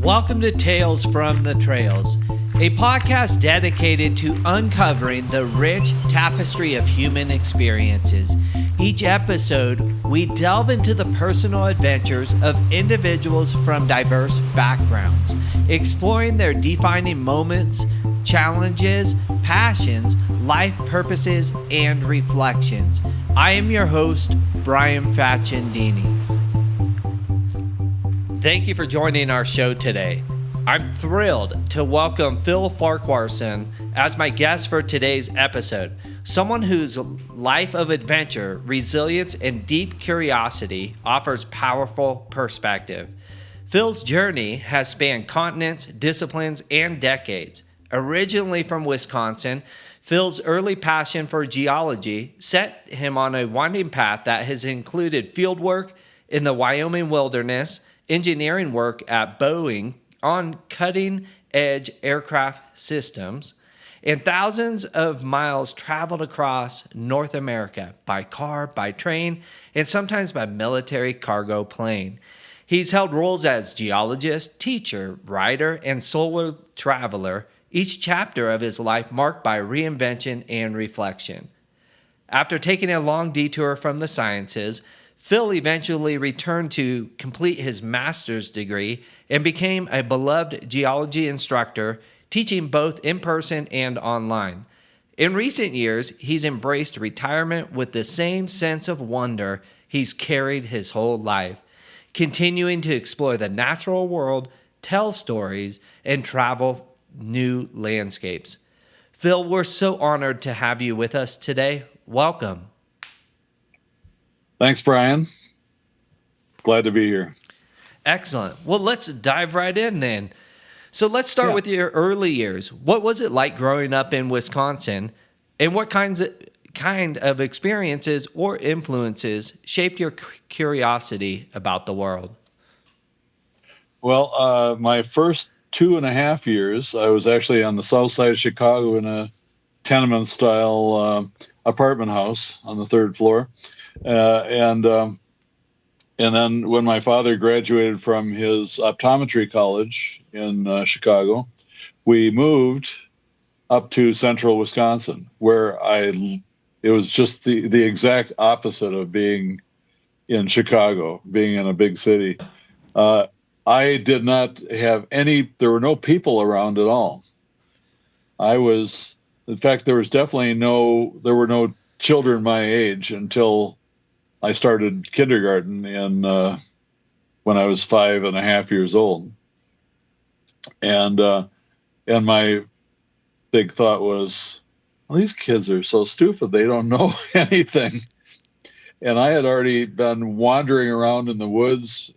Welcome to Tales from the Trails, a podcast dedicated to uncovering the rich tapestry of human experiences. Each episode, we delve into the personal adventures of individuals from diverse backgrounds, exploring their defining moments, challenges, passions, life purposes, and reflections. I am your host, Brian Facciandini. Thank you for joining our show today. I'm thrilled to welcome Phil Farquharson as my guest for today's episode, someone whose life of adventure, resilience, and deep curiosity offers powerful perspective. Phil's journey has spanned continents, disciplines, and decades. Originally from Wisconsin, Phil's early passion for geology set him on a winding path that has included fieldwork in the Wyoming wilderness, engineering work at Boeing on cutting-edge aircraft systems, and thousands of miles traveled across North America by car, by train, and sometimes by military cargo plane. He's held roles as geologist, teacher, writer, and solo traveler, each chapter of his life marked by reinvention and reflection. After taking a long detour from the sciences, Phil eventually returned to complete his master's degree and became a beloved geology instructor, teaching both in person and online. In recent years, he's embraced retirement with the same sense of wonder he's carried his whole life, continuing to explore the natural world, tell stories, and travel new landscapes. Phil, we're so honored to have you with us today. Welcome. Thanks, Brian. Glad to be here. Excellent. Well, let's dive right in then. So let's start with your early years. What was it like growing up in Wisconsin, and what kind of experiences or influences shaped your curiosity about the world? Well, my first 2.5 years, I was actually on the south side of Chicago in a tenement-style apartment house on the third floor. And then when my father graduated from his optometry college in Chicago, we moved up to central Wisconsin, where it was just the exact opposite of being in Chicago, being in a big city. I did not have there were no people around at all. In fact, there were no children my age until I started kindergarten when I was 5.5 years old. And my big thought was, well, these kids are so stupid. They don't know anything. And I had already been wandering around in the woods,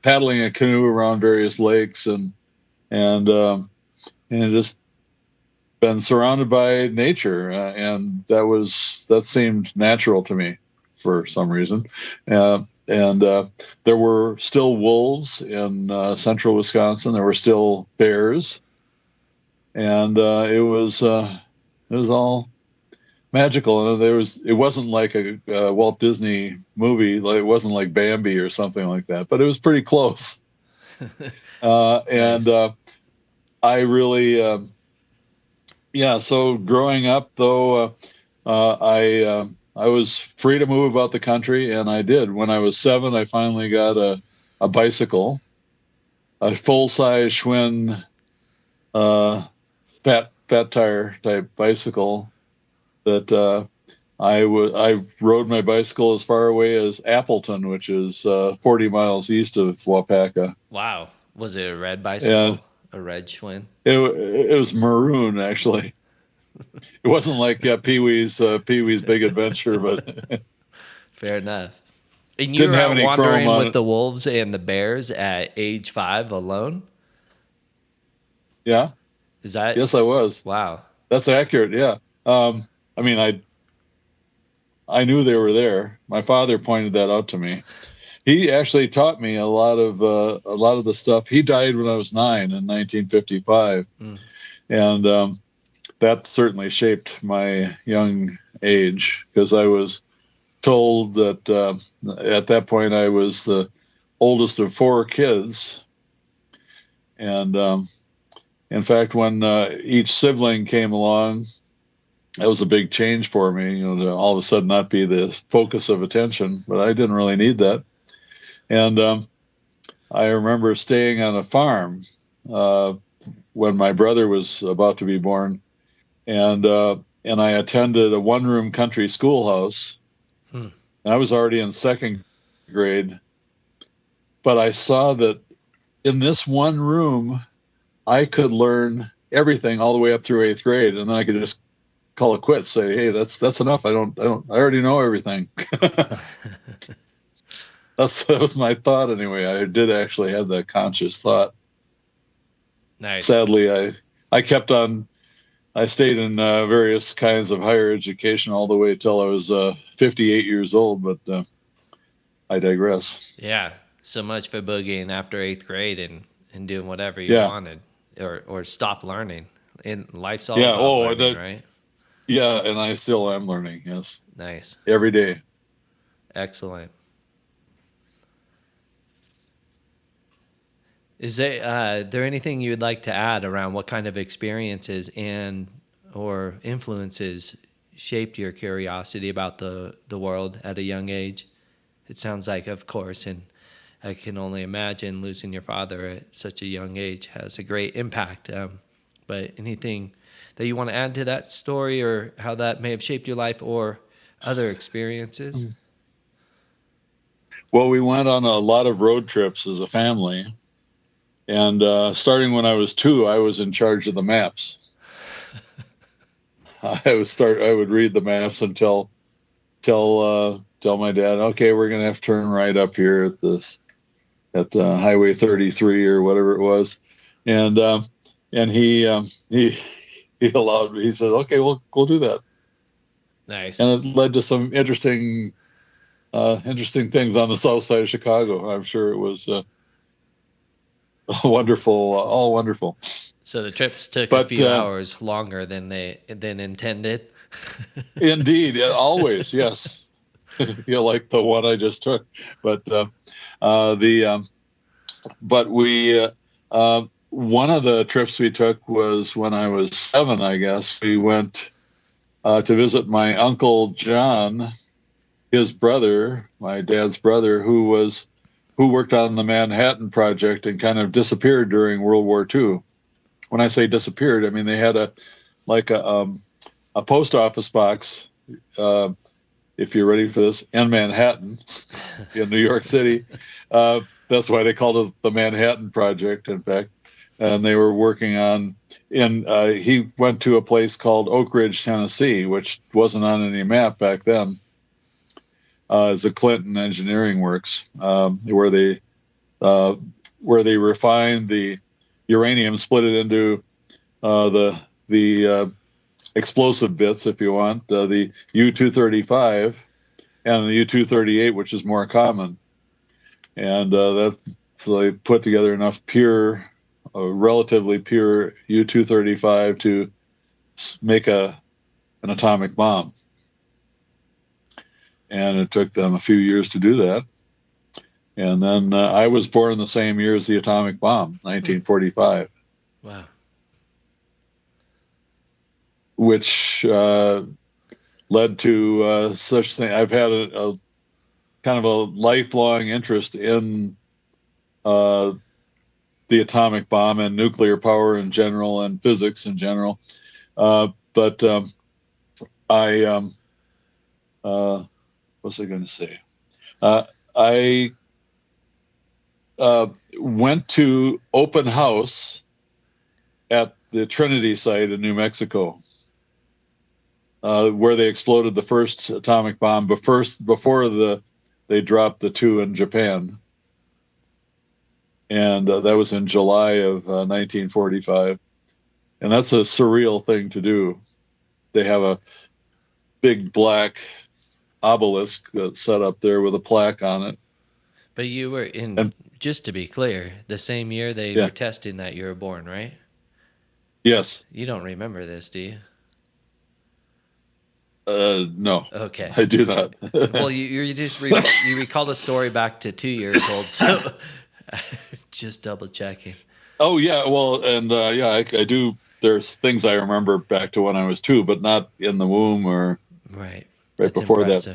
paddling a canoe around various lakes and just been surrounded by nature. And that seemed natural to me for some reason. And there were still wolves in central Wisconsin. There were still bears. And it was all magical. And it wasn't like a Walt Disney movie. It wasn't like Bambi or something like that, but it was pretty close. And Nice. I really, so growing up, though, I was free to move about the country, and I did. When I was 7, I finally got a bicycle, a full-size Schwinn fat tire type bicycle that I rode my bicycle as far away as Appleton, which is 40 miles east of Waupaca. Wow. Was it a red bicycle? A red Schwinn? It was maroon, actually. It wasn't like Pee-wee's Big Adventure, but Fair enough. And you didn't were have out any wandering chrome on with it. the wolves and the bears at age 5 alone? Yeah. Is that? Yes, I was. Wow. That's accurate. Yeah. I mean, I knew they were there. My father pointed that out to me. He actually taught me a lot of the stuff. He died when I was 9 in 1955, and that certainly shaped my young age, because I was told that at that point I was the oldest of 4 kids, And in fact, when each sibling came along, that was a big change for me, to all of a sudden not be the focus of attention, but I didn't really need that. And I remember staying on a farm when my brother was about to be born, and I attended a one-room country schoolhouse. And I was already in second grade, but I saw that in this one room, I could learn everything all the way up through eighth grade, and then I could just call it quits. Say, hey, that's enough. I already know everything. That was my thought anyway. I did actually have that conscious thought. Nice. Sadly, I kept on. I stayed in various kinds of higher education all the way till I was 58 years old, but I digress. Yeah, so much for boogieing after eighth grade and doing whatever you Yeah. wanted, or stop learning. And life's all Yeah. about Oh, learning, right? Yeah, and I still am learning. Yes. Nice. Every day. Excellent. Is there anything you would like to add around what kind of experiences and or influences shaped your curiosity about the world at a young age? It sounds like, of course, and I can only imagine losing your father at such a young age has a great impact. But anything that you want to add to that story, or how that may have shaped your life, or other experiences? Well, we went on a lot of road trips as a family. And starting when I was 2, I was in charge of the maps. I would read the maps and tell my dad, okay, we're going to have to turn right up here at Highway 33 or whatever it was. And he allowed me. He said, okay, we'll do that. Nice. And it led to some interesting things on the south side of Chicago. I'm sure it was wonderful, all wonderful. So the trips took a few hours longer than intended. Indeed, always, yes. Like the one I just took. But one of the trips we took was when I was 7, I guess. We went to visit my Uncle John, his brother, my dad's brother, who worked on the Manhattan Project and kind of disappeared during World War II. When I say disappeared, I mean they had a post office box, if you're ready for this, in Manhattan, in New York City. That's why they called it the Manhattan Project, in fact. And they were working on, he went to a place called Oak Ridge, Tennessee, which wasn't on any map back then. It's the Clinton Engineering Works, where they refined the uranium, split it into the explosive bits, if you want, the U-235 and the U-238, which is more common. And so they put together enough relatively pure U-235 to make an atomic bomb. And it took them a few years to do that. And then I was born the same year as the atomic bomb, 1945. Wow. Which led to such thing. I've had a kind of a lifelong interest in the atomic bomb and nuclear power in general and physics in general. But I what was I going to say? I went to open house at the Trinity site in New Mexico, where they exploded the first atomic bomb before they dropped the 2 in Japan. And that was in July of 1945. And that's a surreal thing to do. They have a big black obelisk that's set up there with a plaque on it. But you were just to be clear, the same year they were testing that you were born, right? Yes. You don't remember this, do you? No. Okay. I do not. Well, you just you recalled a story back to 2 years old, so just double checking. Oh yeah, well, and yeah, I do. There's things I remember back to when I was 2, but not in the womb or Right. right That's before that.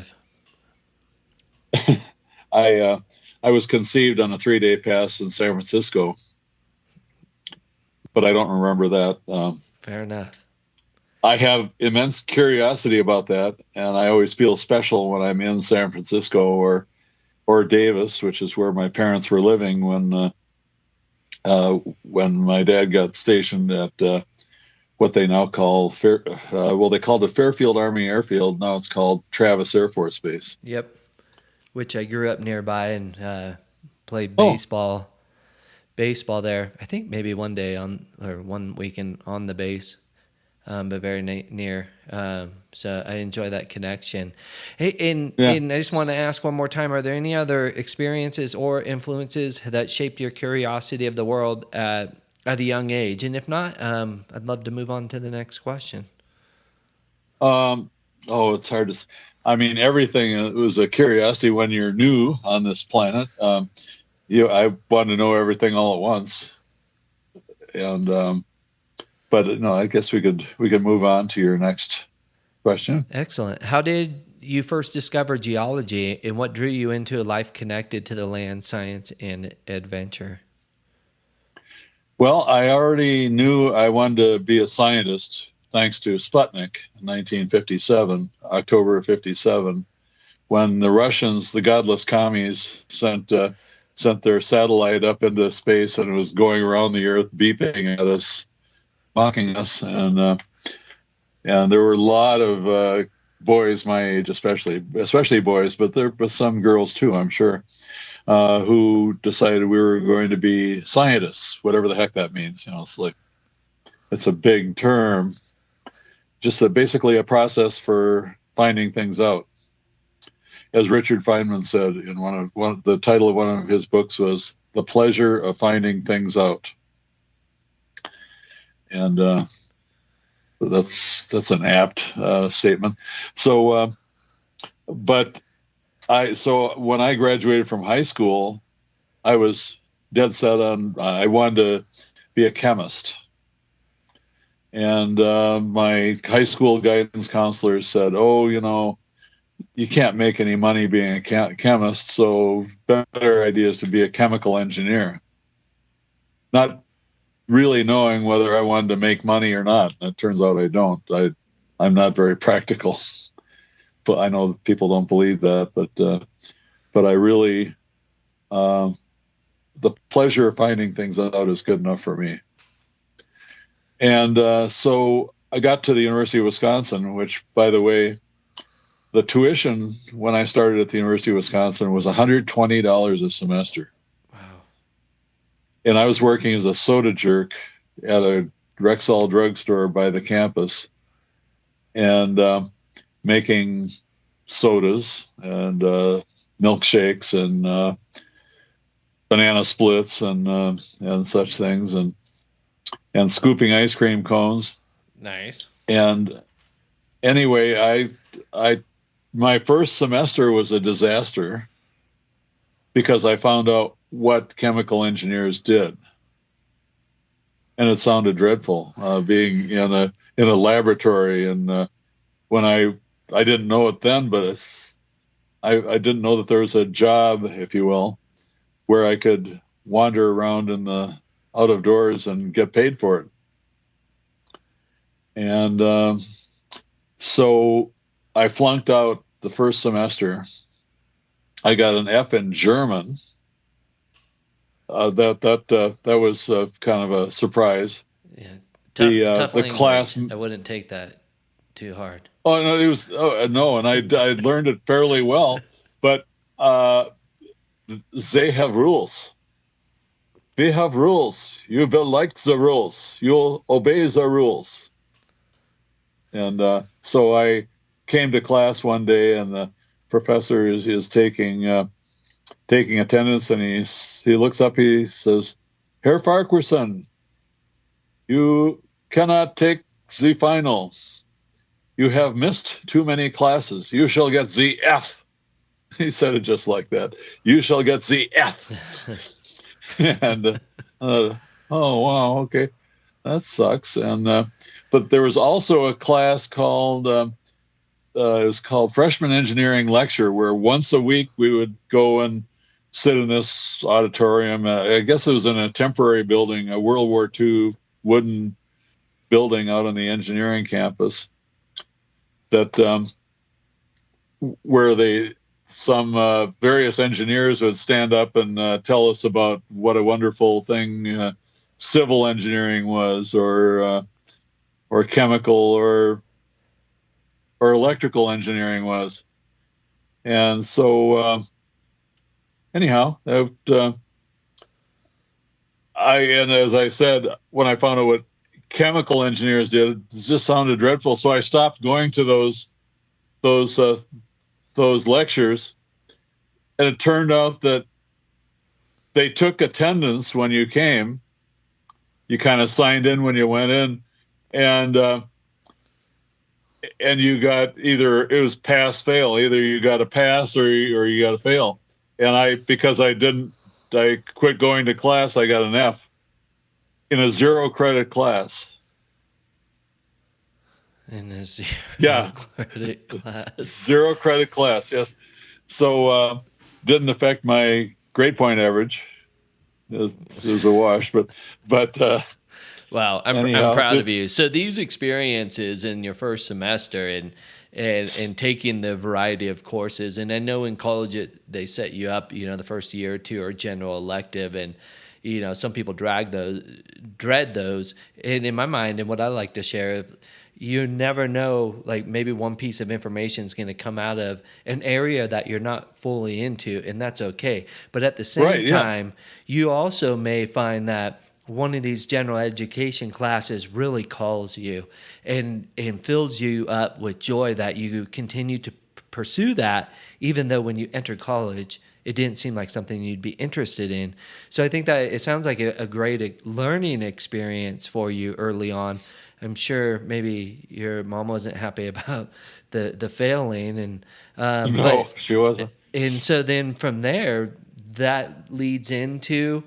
impressive. I I was conceived on a 3-day pass in San Francisco, but I don't remember that. Fair enough. I have immense curiosity about that, and I always feel special when I'm in San Francisco or Davis, which is where my parents were living when my dad got stationed at what they now call well, they called it Fairfield Army Airfield. Now it's called Travis Air Force Base. Yep. Which I grew up nearby and played Oh, baseball there. I think maybe one day on or one weekend on the base, but very near. So I enjoy that connection. Hey, yeah. and I just want to ask one more time: are there any other experiences or influences that shaped your curiosity of the world at a young age? And if not, I'd love to move on to the next question. Um, oh, it's hard to. I mean, everything was a curiosity when you're new on this planet. I wanted to know everything all at once, and but no, I guess we could move on to your next question. Excellent. How did you first discover geology, and what drew you into a life connected to the land, science, and adventure? Well, I already knew I wanted to be a scientist thanks to Sputnik in 1957, October of 57, when the Russians, the godless commies, sent their satellite up into space and it was going around the Earth, beeping at us, mocking us, and there were a lot of boys my age, especially boys, but there were some girls too, I'm sure, who decided we were going to be scientists, whatever the heck that means. It's like it's a big term, just basically a process for finding things out. As Richard Feynman said in the title of one of his books was "The Pleasure of Finding Things Out," and that's an apt statement. So, but so when I graduated from high school, I was dead set on I wanted to be a chemist. And my high school guidance counselor said, "Oh, you can't make any money being a chemist, so better idea is to be a chemical engineer." Not really knowing whether I wanted to make money or not. It turns out I don't. I'm not very practical, but I know people don't believe that. But I really the pleasure of finding things out is good enough for me. And so I got to the University of Wisconsin, which, by the way, the tuition when I started at the University of Wisconsin was $120 a semester. Wow. And I was working as a soda jerk at a Rexall drugstore by the campus and making sodas and milkshakes and banana splits and such things and scooping ice cream cones. Nice. And anyway, I my first semester was a disaster because I found out what chemical engineers did, and it sounded dreadful. Being in a laboratory, and when I didn't know it then, but I didn't know that there was a job, if you will, where I could wander around in the out of doors and get paid for it. And so I flunked out the first semester. I got an F in German. That was kind of a surprise. Yeah. Tough The class. language. I wouldn't take that too hard. Oh no, it was no, and I learned it fairly well, but they have rules. We have rules. You will like the rules. You'll obey the rules. And so I came to class one day, and the professor is taking attendance, and he looks up. He says, "Herr Farquharson, you cannot take the final. You have missed too many classes. You shall get the F." He said it just like that. "You shall get the F." And Oh, wow. Okay. That sucks. And but there was also a class called it was called Freshman Engineering Lecture, where once a week we would go and sit in this auditorium. I guess it was in a temporary building, a World War II wooden building out on the engineering campus. That where some various engineers would stand up and tell us about what a wonderful thing civil engineering was, or chemical or electrical engineering was. And so anyhow, and as I said, when I found out what chemical engineers did, it just sounded dreadful. So I stopped going to those those lectures, and it turned out that they took attendance when you came. You kind of signed in when you went in, and you got either it was pass fail. Either you got a pass or you got a fail. And because I quit going to class. I got an F in a zero credit class. In a zero Yeah, credit class. Zero credit class. Yes. So didn't affect my grade point average. It was a wash, but Wow, I'm anyhow, proud of you. So these experiences in your first semester and taking the variety of courses, and I know in college they set you up, the first year or two are general elective, and some people dread those. And in my mind, and what I like to share, you never know, like maybe one piece of information is going to come out of an area that you're not fully into, and that's okay. But at the same right, yeah. time, you also may find that one of these general education classes really calls you and fills you up with joy that you continue to pursue that, even though when you entered college, it didn't seem like something you'd be interested in. So I think that it sounds like a great learning experience for you early on. I'm sure maybe your mom wasn't happy about the failing, and No, she wasn't. and so then from there, that leads into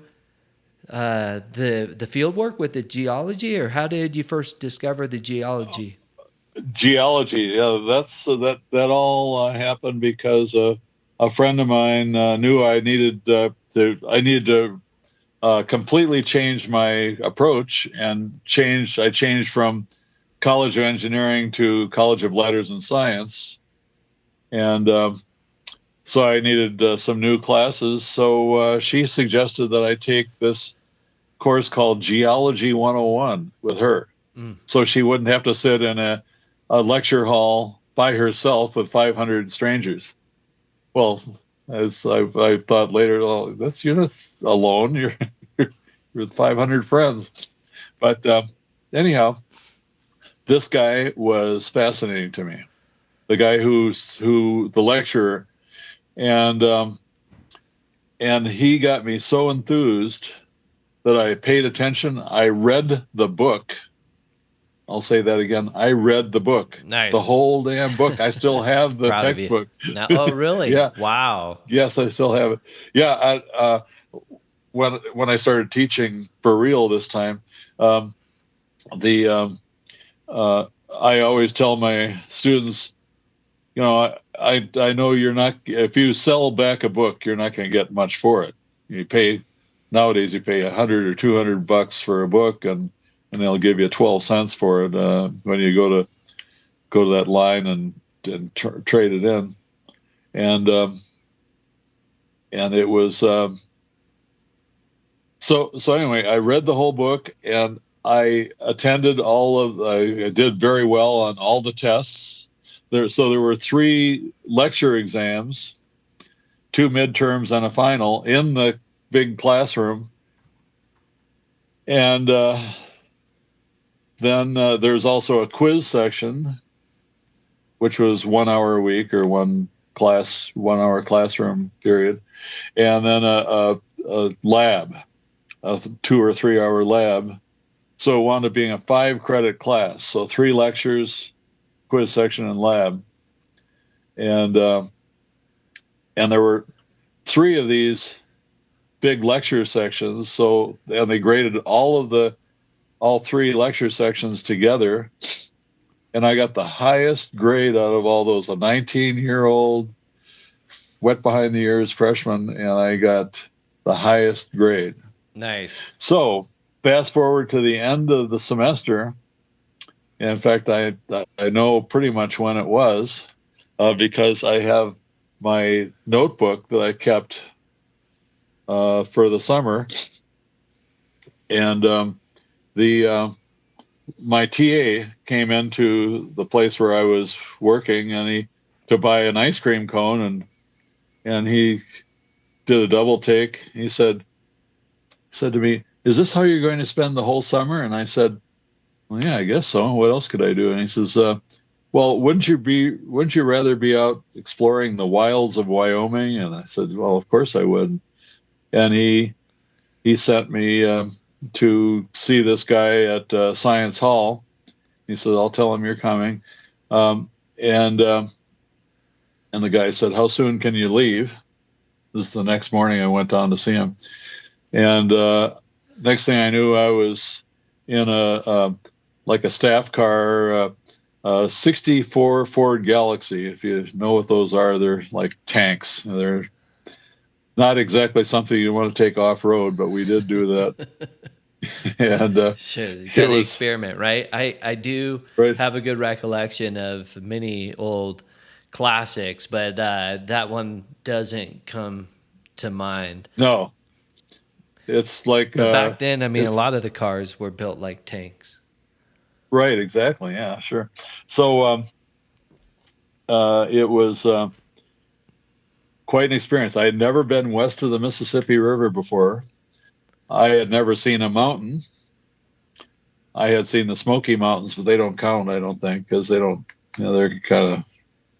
the field work with the geology, or how did you first discover the geology? Geology. Yeah, that all happened because a friend of mine knew I needed to completely change my approach and I changed from College of Engineering to College of Letters and Science, and so I needed some new classes. So she suggested that I take this course called Geology 101 with her, so she wouldn't have to sit in a lecture hall by herself with 500 strangers. Well, as I've thought later, oh, you're not alone. You're with 500 friends. But anyhow, this guy was fascinating to me. The guy who the lecturer, and he got me so enthused that I paid attention. I read the book. I'll say that again. I read the book. Nice. The whole damn book. I still have the Proud of you. textbook. Now, oh, really? Yeah. Wow. Yes, I still have it. Yeah. When I started teaching for real this time, the I always tell my students, I know you're not. If you sell back a book, you're not going to get much for it. Nowadays you pay $100 or $200 for a book, and they'll give you 12 cents for it when you go to that line and trade it in, and it was so anyway. I read the whole book, and I I did very well on all the tests. So there were 3 lecture exams, 2 midterms, and a final in the big classroom, and then there's also a quiz section, which was 1 hour a week or 1 hour classroom period, and then a lab, a 2 or 3 hour lab. So it wound up being a 5 credit class. So 3 lectures, quiz section, and lab. And there were 3 of these big lecture sections. So, and they graded all three lecture sections together. And I got the highest grade out of all those, a 19-year-old wet behind the ears freshman, and I got the highest grade. Nice. So fast forward to the end of the semester. In fact, I know pretty much when it was because I have my notebook that I kept for the summer, and my TA came into the place where I was working, and to buy an ice cream cone, and he did a double take. He said to me, "Is this how you're going to spend the whole summer?" And I said, "Well, yeah, I guess so. What else could I do?" And he says, "Well, wouldn't you rather be out exploring the wilds of Wyoming?" And I said, "Well, of course I would." And he sent me to see this guy at Science Hall. He said, "I'll tell him you're coming." And the guy said, "How soon can you leave?" This is the next morning. I went down to see him, and next thing I knew, I was in a staff car, 64 Ford Galaxy. If you know what those are, they're like tanks. They're not exactly something you want to take off road, but we did do that. And sure, you got to experiment, right? I do have a good recollection of many old classics, but that one doesn't come to mind. No, it's like. But back then, I mean, a lot of the cars were built like tanks. Right. Exactly. Yeah. Sure. So it was quite an experience. I had never been west of the Mississippi River before. I had never seen a mountain. I had seen the Smoky Mountains, but they don't count, I don't think, because they don't. They're kind of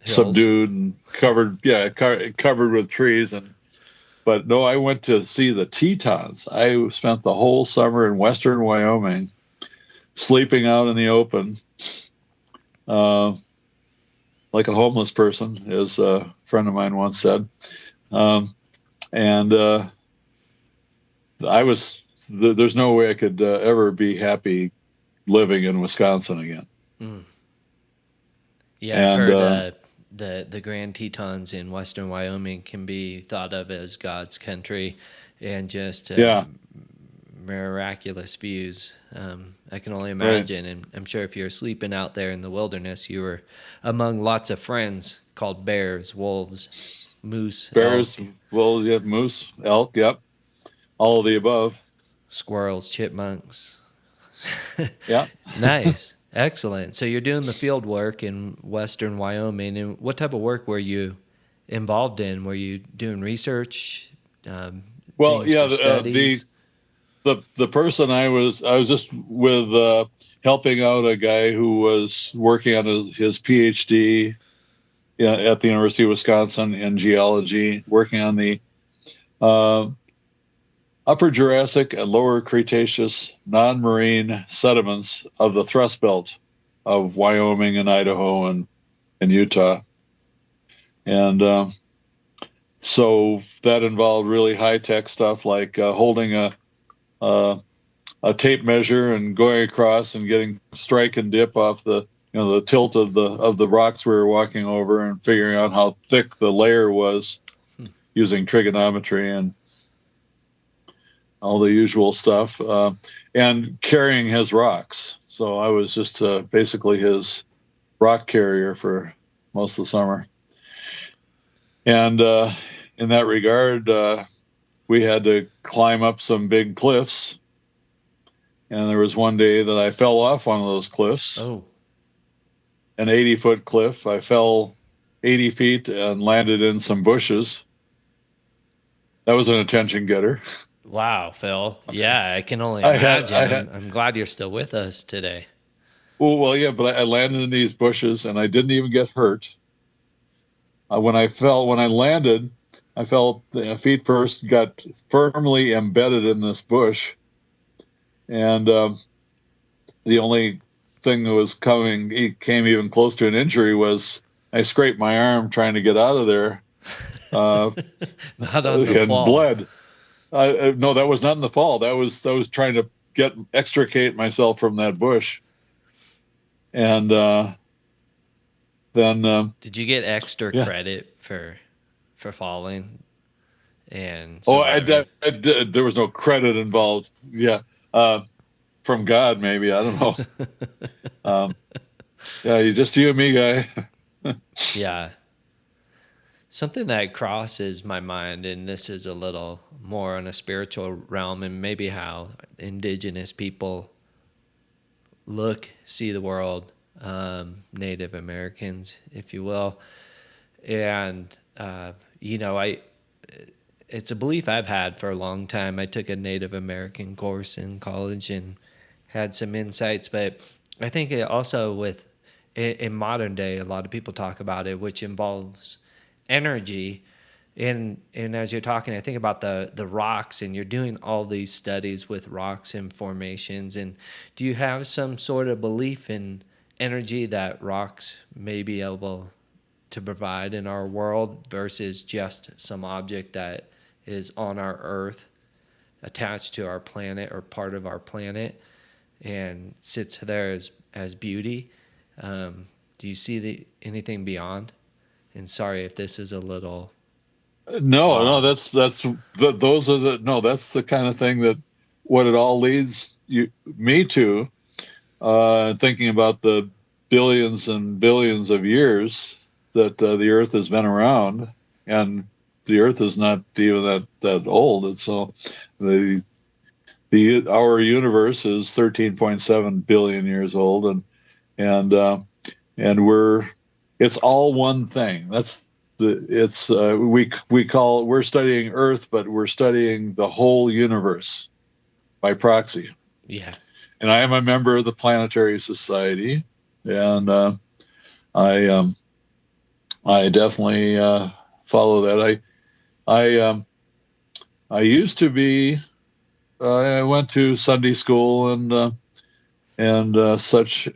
subdued and covered. Yeah, covered with trees. But no, I went to see the Tetons. I spent the whole summer in western Wyoming, sleeping out in the open, like a homeless person, as a friend of mine once said. And I was. There's no way I could ever be happy living in Wisconsin again. Mm. Yeah, I've heard the Grand Tetons in western Wyoming can be thought of as God's country, and just miraculous views. I can only imagine, and I'm sure if you're sleeping out there in the wilderness, you were among lots of friends called bears, wolves, moose, bears, elk. well, you have moose, elk, yep, all of the above. Squirrels, chipmunks. Yeah. Nice. Excellent. So you're doing the field work in western Wyoming, and what type of work were you involved in? Were you doing research? Well, yeah, the person I was just with helping out a guy who was working on his PhD at the University of Wisconsin in geology, working on the Upper Jurassic and Lower Cretaceous non-marine sediments of the thrust belt of Wyoming and Idaho and Utah. And so that involved really high-tech stuff like holding a tape measure and going across and getting strike and dip off the tilt of the rocks we were walking over, and figuring out how thick the layer was using trigonometry and all the usual stuff, and carrying his rocks. So I was just basically his rock carrier for most of the summer. And in that regard, we had to climb up some big cliffs. And there was one day that I fell off one of those cliffs. Oh. An 80-foot cliff. I fell 80 feet and landed in some bushes. That was an attention getter. Wow, Phil. Yeah, I can only imagine. I'm glad you're still with us today. Well, yeah, but I landed in these bushes and I didn't even get hurt. When I landed, I felt feet first got firmly embedded in this bush. And the only thing that came even close to an injury was I scraped my arm trying to get out of there. Not on the and fall. bled. No, that was not in the fall. That was trying to extricate myself from that bush, and then Did you get extra yeah. credit for falling and Oh, surviving? I did. There was no credit involved. Yeah, uh, from God, maybe. I don't know. Um, yeah, you and me, guy. Yeah. Something that crosses my mind, and this is a little more on a spiritual realm, and maybe how indigenous people see the world, Native Americans, if you will. And, I it's a belief I've had for a long time. I took a Native American course in college and had some insights, but I think it also in modern day, a lot of people talk about it, which involves energy. And as you're talking, I think about the rocks, and you're doing all these studies with rocks and formations. And do you have some sort of belief in energy that rocks may be able to provide in our world versus just some object that is on our earth, attached to our planet or part of our planet, and sits there as beauty? Do you see anything beyond? And sorry if this is a little No, no, odd. those are the no. That's the kind of thing that what it all leads me to. Thinking about the billions and billions of years that the Earth has been around, and the Earth is not even that old. And so the our universe is 13.7 billion years old, and and it's all one thing. That's the it's we're studying Earth, but we're studying the whole universe by proxy. Yeah. And I am a member of the Planetary Society, and I I definitely follow that. I used to be. I went to Sunday school and such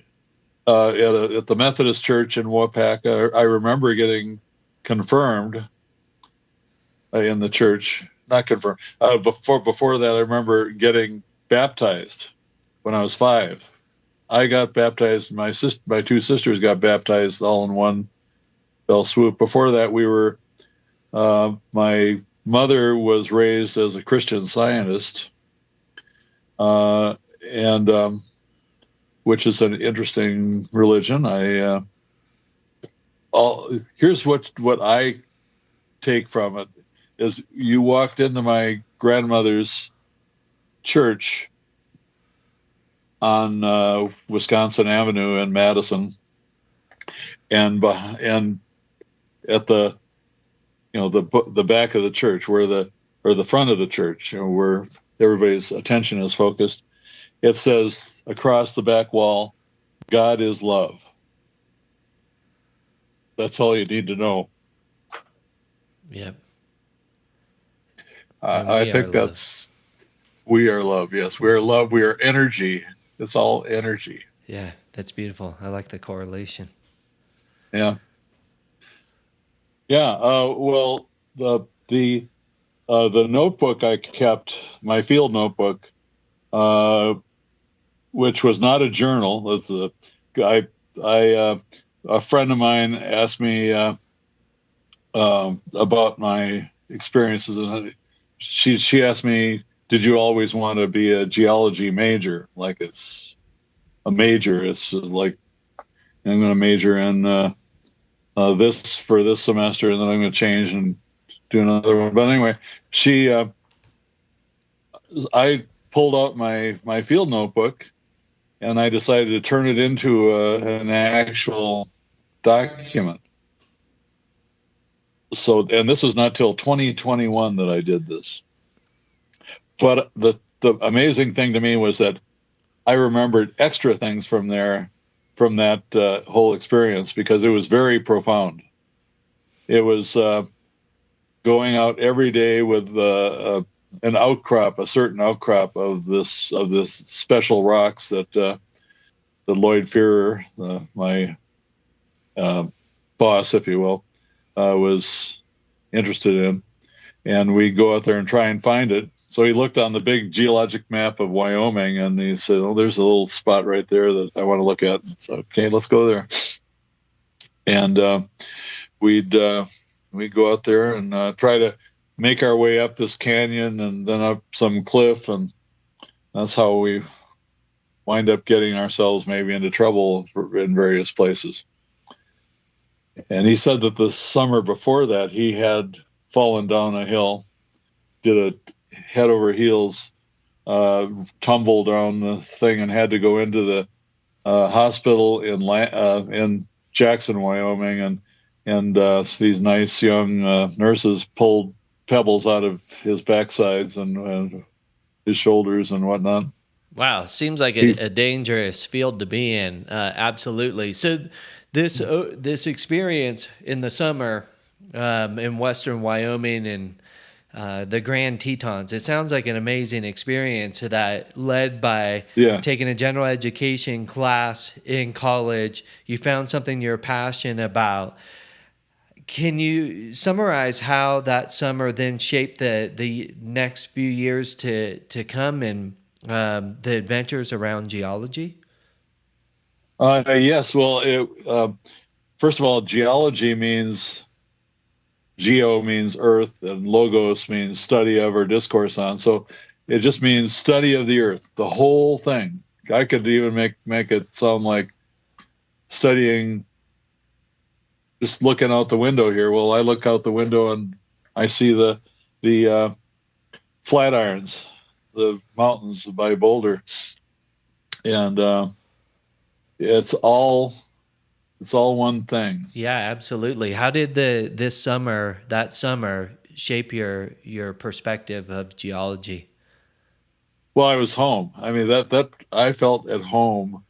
at the Methodist Church in Wapaka. I remember getting confirmed in the church. Not confirmed. Before that, I remember getting baptized when I was 5. I got baptized. My two sisters got baptized all in one fell swoop. Before that, my mother was raised as a Christian Scientist, and which is an interesting religion. Here's what I take from it is you walked into my grandmother's church on Wisconsin Avenue in Madison, and at the back of the church or the front of the church, where everybody's attention is focused, it says across the back wall, "God is love." That's all you need to know. Yep. And I we are think love. we are love. Yes, we are love. We are energy. It's all energy. Yeah, that's beautiful. I like the correlation. Yeah, yeah. Well, the notebook I kept, my field notebook, uh, which was not a journal. It's I a friend of mine asked me about my experiences, and she asked me, "Did you always want to be a geology major? Like it's a major. It's like I'm going to major in this for this semester, and then I'm going to change and do another one." But anyway, she I pulled out my field notebook, and I decided to turn it into an actual document. So, and this was not till 2021 that I did this. But the amazing thing to me was that I remembered extra things from there, from that whole experience, because it was very profound. It was going out every day with a certain outcrop of this special rocks that Lloyd Fearer, my uh, boss, if you will, was interested in, and we go out there and try and find it. So he looked on the big geologic map of Wyoming, and he said, "Oh, there's a little spot right there that I want to look at." So, okay, let's go there. And we'd we'd go out there and try to make our way up this canyon and then up some cliff, and that's how we wind up getting ourselves maybe into trouble in various places. And he said that the summer before that, he had fallen down a hill, did a head over heels tumble down the thing, and had to go into the hospital in Jackson, Wyoming, and these nice young nurses pulled pebbles out of his backsides and his shoulders and whatnot. Wow, seems like a dangerous field to be in. Absolutely. So, this experience in the summer in western Wyoming and the Grand Tetons, it sounds like an amazing experience that led by taking a general education class in college. You found something you're passionate about. Can you summarize how that summer then shaped the next few years to come and the adventures around geology? Yes. Well, first of all, geology means geo means earth, and logos means study of or discourse on. So it just means study of the earth, the whole thing. I could even make it sound like studying, just looking out the window here. Well, I look out the window and I see the Flatirons, the mountains by Boulder, and it's all one thing. Yeah, absolutely. How did that summer shape your perspective of geology? Well, I was home. I mean, that I felt at home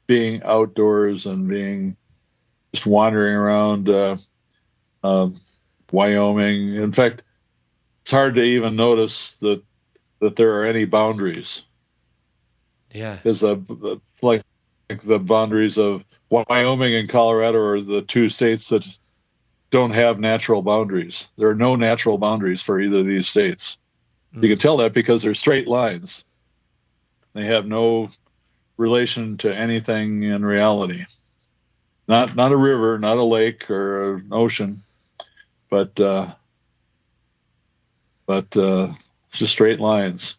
being outdoors and being just wandering around Wyoming. In fact, it's hard to even notice that there are any boundaries. Yeah, Is like the boundaries of Wyoming and Colorado are the two states that don't have natural boundaries. There are no natural boundaries for either of these states. You can tell that because they're straight lines. They have no relation to anything in reality. Not a river, not a lake or an ocean, but it's just straight lines.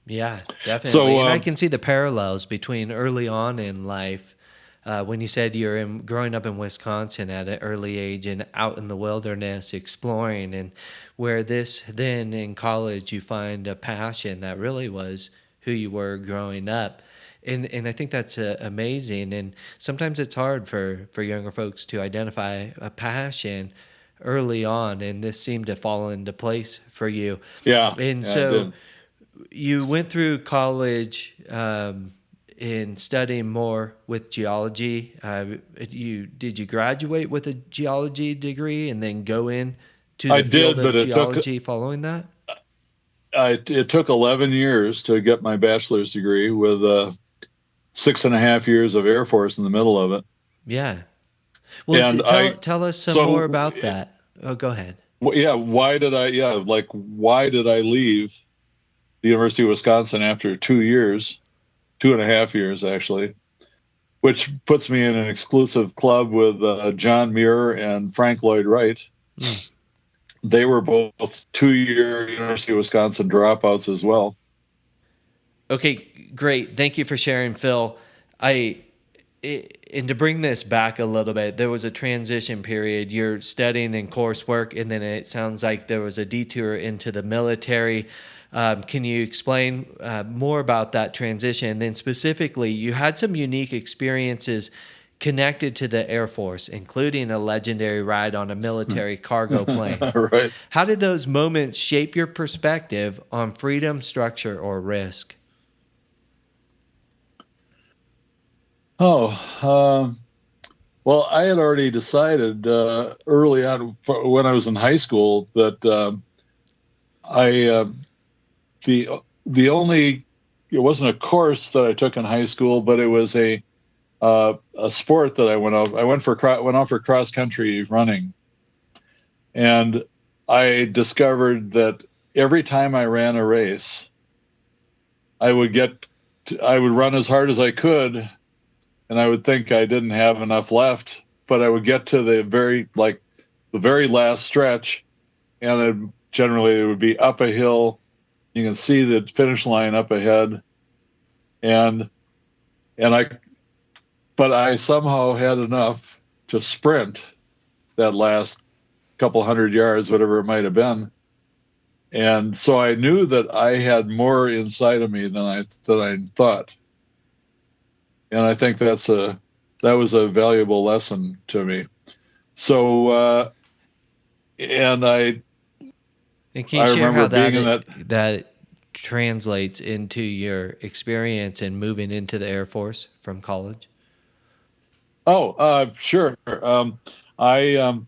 yeah, definitely. So And I can see the parallels between early on in life. When you said you're growing up in Wisconsin at an early age and out in the wilderness exploring, and where this then in college you find a passion that really was who you were growing up. And I think that's amazing. And sometimes it's hard for younger folks to identify a passion early on, and this seemed to fall into place for you. yeah, And yeah, I so did. you went through college in studying more with geology. Did you graduate with a geology degree and then go in to I the field did, of but geology following that? it took 11 years to get my bachelor's degree with 6.5 years of Air Force in the middle of it. Yeah. Well, And tell us some more so about that. Oh, go ahead. yeah, why did I leave the University of Wisconsin after 2 years, 2.5 years actually, which puts me in an exclusive club with John Muir and Frank Lloyd Wright. Mm. They were both 2-year University of Wisconsin dropouts as well. Okay, great. Thank you for sharing, Phil. And to bring this back a little bit, there was a transition period. You're studying in coursework, and then it sounds like there was a detour into the military. Can you explain more about that transition? And then specifically, you had some unique experiences connected to the Air Force, including a legendary ride on a military cargo plane. Right. How did those moments shape your perspective on freedom, structure, or risk? Well, I had already decided early on when I was in high school that I the only it wasn't a course that I took in high school, but it was a sport that I went off. I went off for cross country running, and I discovered that every time I ran a race, I would I would run as hard as I could, and I would think I didn't have enough left, but I would get to the very last stretch, and generally it would be up a hill. You can see the finish line up ahead, and and I but I somehow had enough to sprint that last couple hundred yards, whatever it might have been. And so I knew that I had more inside of me than I thought. And I think that was a valuable lesson to me. So and And can you I share remember how being in that translates into your experience in moving into the Air Force from college? Sure. I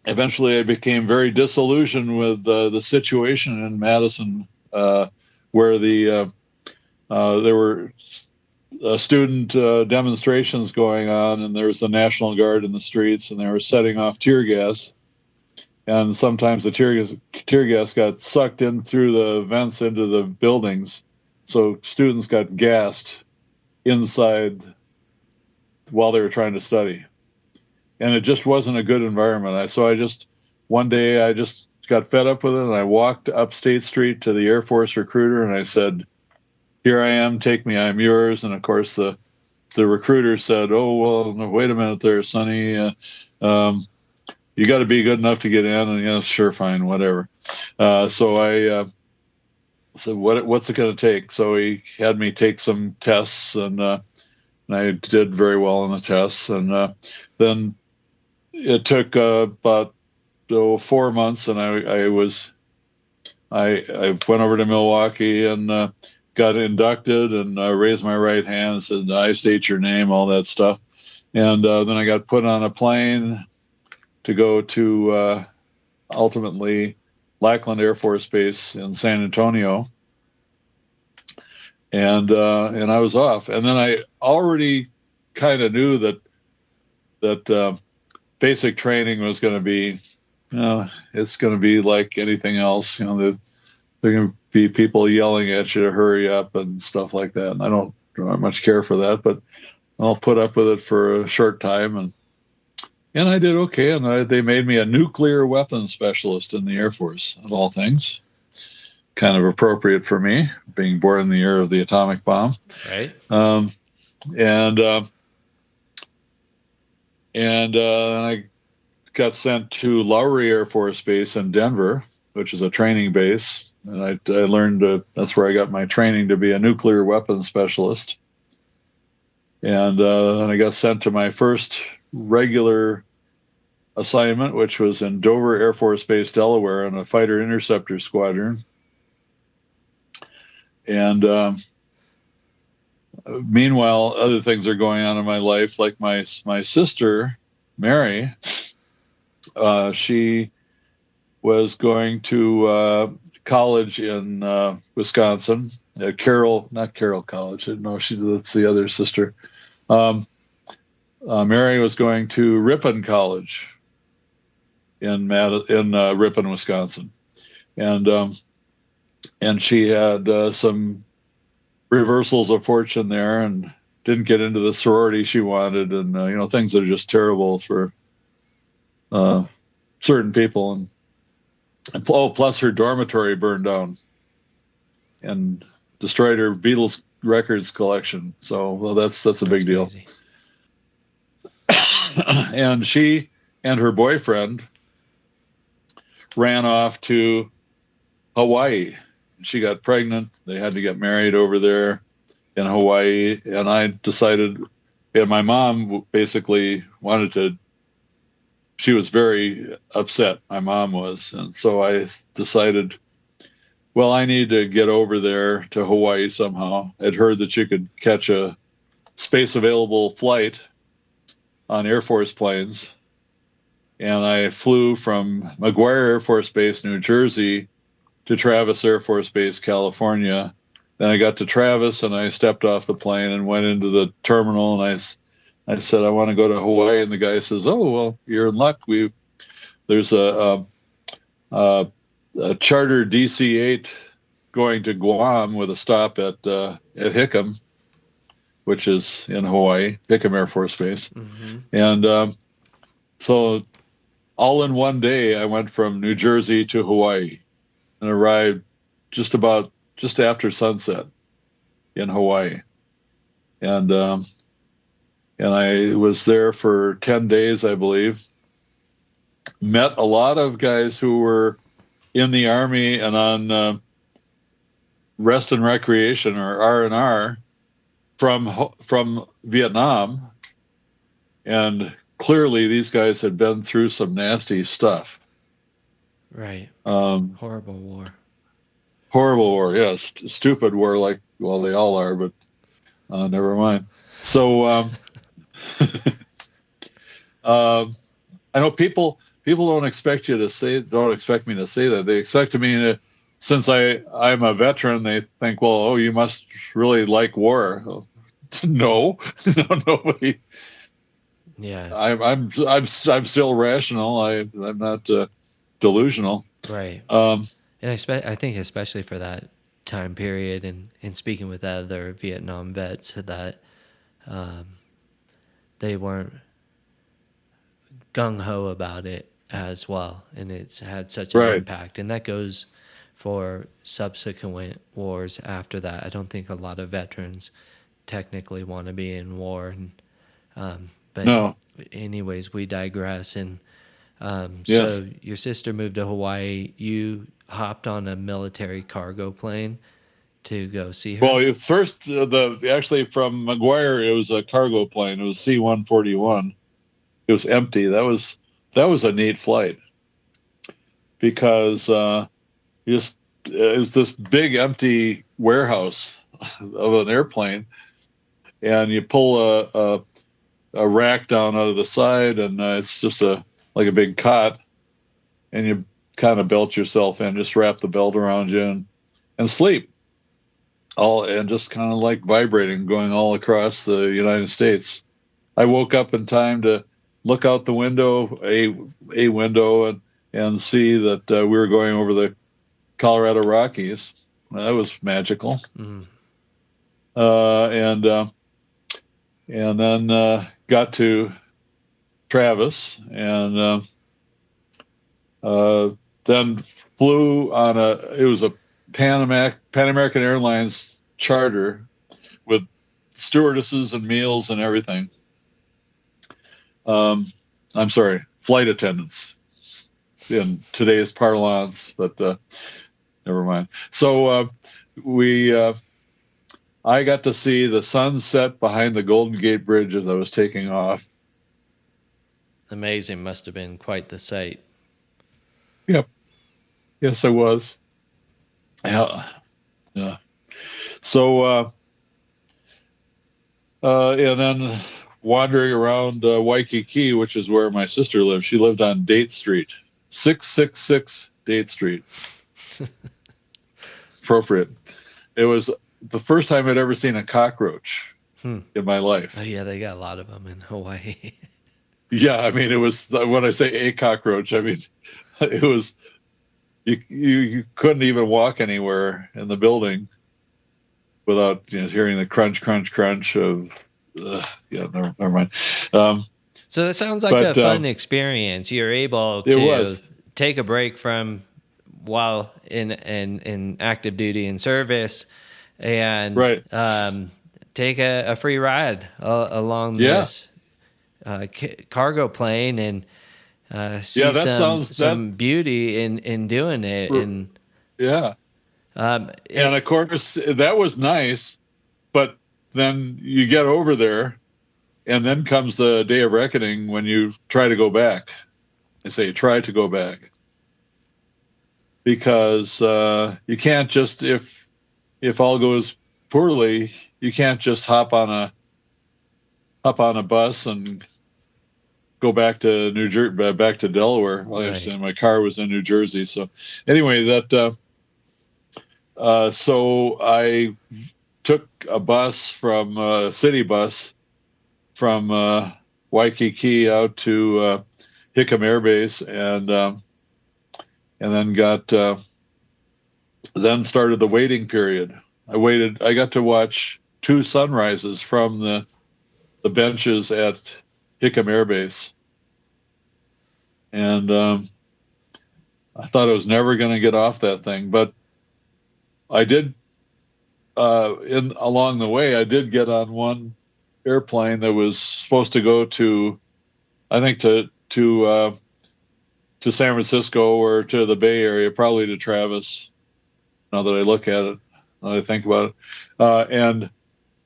eventually I became very disillusioned with the situation in Madison, where there were student demonstrations going on, and there was the National Guard in the streets, and they were setting off tear gas. And sometimes the tear gas got sucked in through the vents into the buildings, so students got gassed inside while they were trying to study. And it just wasn't a good environment. One day I just got fed up with it, and I walked up State Street to the Air Force recruiter, and I said, "Here I am, take me, I'm yours." And of course the recruiter said, "Oh, well, no, wait a minute there, Sonny. You got to be good enough to get in." And yeah, sure, fine, whatever. So I said, "What's it going to take?" So he had me take some tests, and I did very well on the tests. And then it took about 4 months, and I went over to Milwaukee and got inducted, and raised my right hand and said, "I state your name," all that stuff. And then I got put on a plane to go to ultimately Lackland Air Force Base in San Antonio. And I was off. And then I already kind of knew that basic training was going to be, it's going to be like anything else. There are going to be people yelling at you to hurry up and stuff like that. And I don't much care for that, but I'll put up with it for a short time. And I did okay. And they made me a nuclear weapons specialist in the Air Force, of all things. Kind of appropriate for me, being born in the year of the atomic bomb. Right. And I got sent to Lowry Air Force Base in Denver, which is a training base. And I learned that's where I got my training to be a nuclear weapons specialist. And I got sent to my first regular assignment, which was in Dover Air Force Base, Delaware, in a fighter interceptor squadron. And meanwhile, other things are going on in my life, like my sister, Mary. She was going to college in Wisconsin at not Carroll College. No, that's the other sister. Mary was going to Ripon College in Ripon, Wisconsin, and she had some reversals of fortune there, and didn't get into the sorority she wanted, and things that are just terrible for certain people, and plus her dormitory burned down and destroyed her Beatles records collection. So, well, that's a big deal. And she and her boyfriend ran off to Hawaii. She got pregnant. They had to get married over there in Hawaii. And I decided, and my mom basically she was very upset. My mom was. And so I decided, well, I need to get over there to Hawaii somehow. I'd heard that you could catch a space available flight on Air Force planes. And I flew from McGuire Air Force Base, New Jersey, to Travis Air Force Base, California. Then I got to Travis, and I stepped off the plane and went into the terminal, and I said, "I want to go to Hawaii." And the guy says, "Oh, well, you're in luck. There's a a charter DC-8 going to Guam with a stop at Hickam, which is in Hawaii, Hickam Air Force Base. Mm-hmm. And so all in one day, I went from New Jersey to Hawaii and arrived just after sunset in Hawaii. And I was there for 10 days, I believe. Met a lot of guys who were in the Army and on rest and recreation, or R&R, from Vietnam. And clearly these guys had been through some nasty stuff. Right. Horrible war. Horrible war, yes. Stupid war, like, well, they all are, but never mind. So I know people don't expect me to say that. They expect me to, since I'm a veteran, they think, well, oh, you must really like war. No, nobody. Yeah. I'm still rational. I'm not delusional. Right. Um, And I think especially for that time period, and speaking with other Vietnam vets, that they weren't gung-ho about it as well, and it's had such an Right. impact. And that goes for subsequent wars after that. I don't think a lot of veterans technically want to be in war, but No. anyways, we digress. And Yes. so your sister moved to Hawaii. You hopped on a military cargo plane to go see her? Well, first, actually from McGuire, it was a cargo plane. It was C-141. It was empty. That was a neat flight because it was this big empty warehouse of an airplane, and you pull a rack down out of the side, and it's just like a big cot, and you kind of belt yourself in, just wrap the belt around you and sleep. And just kind of like vibrating, going all across the United States. I woke up in time to look out the window, a window, and see that we were going over the Colorado Rockies. That was magical. Mm. And then got to Travis, and then flew on it was a Pan American Airlines charter with stewardesses and meals and everything. I'm sorry, flight attendants in today's parlance, but never mind. So I got to see the sunset behind the Golden Gate Bridge as I was taking off. Amazing. Must have been quite the sight. Yep. Yes, I was. Yeah. So, and then wandering around Waikiki, which is where my sister lived. She lived on Date Street, 666 Date Street. Appropriate. It was the first time I'd ever seen a cockroach in my life. Oh yeah, they got a lot of them in Hawaii. Yeah, I mean, it was, when I say a cockroach, I mean, it was, you couldn't even walk anywhere in the building without hearing the crunch, crunch, crunch of, never mind. So that sounds like a fun experience. You're able to take a break from while in active duty and service, and take a free ride along this cargo plane, and see some beauty in doing it. And and of course that was nice, but then you get over there, and then comes the day of reckoning when you try to go back. I say try to go back, because you can't just, if all goes poorly, you can't just hop on a bus and go back to back to Delaware. Well, I understand my car was in New Jersey. So anyway, so I took a bus from a city bus from Waikiki out to Hickam Air Base, and and then then started the waiting period. I got to watch two sunrises from the benches at Hickam Air Base, and I thought I was never going to get off that thing, but I did. Along the way, I did get on one airplane that was supposed to go to, I think to San Francisco or to the Bay Area, probably to Travis. Now that I look at it, now that I think about it, and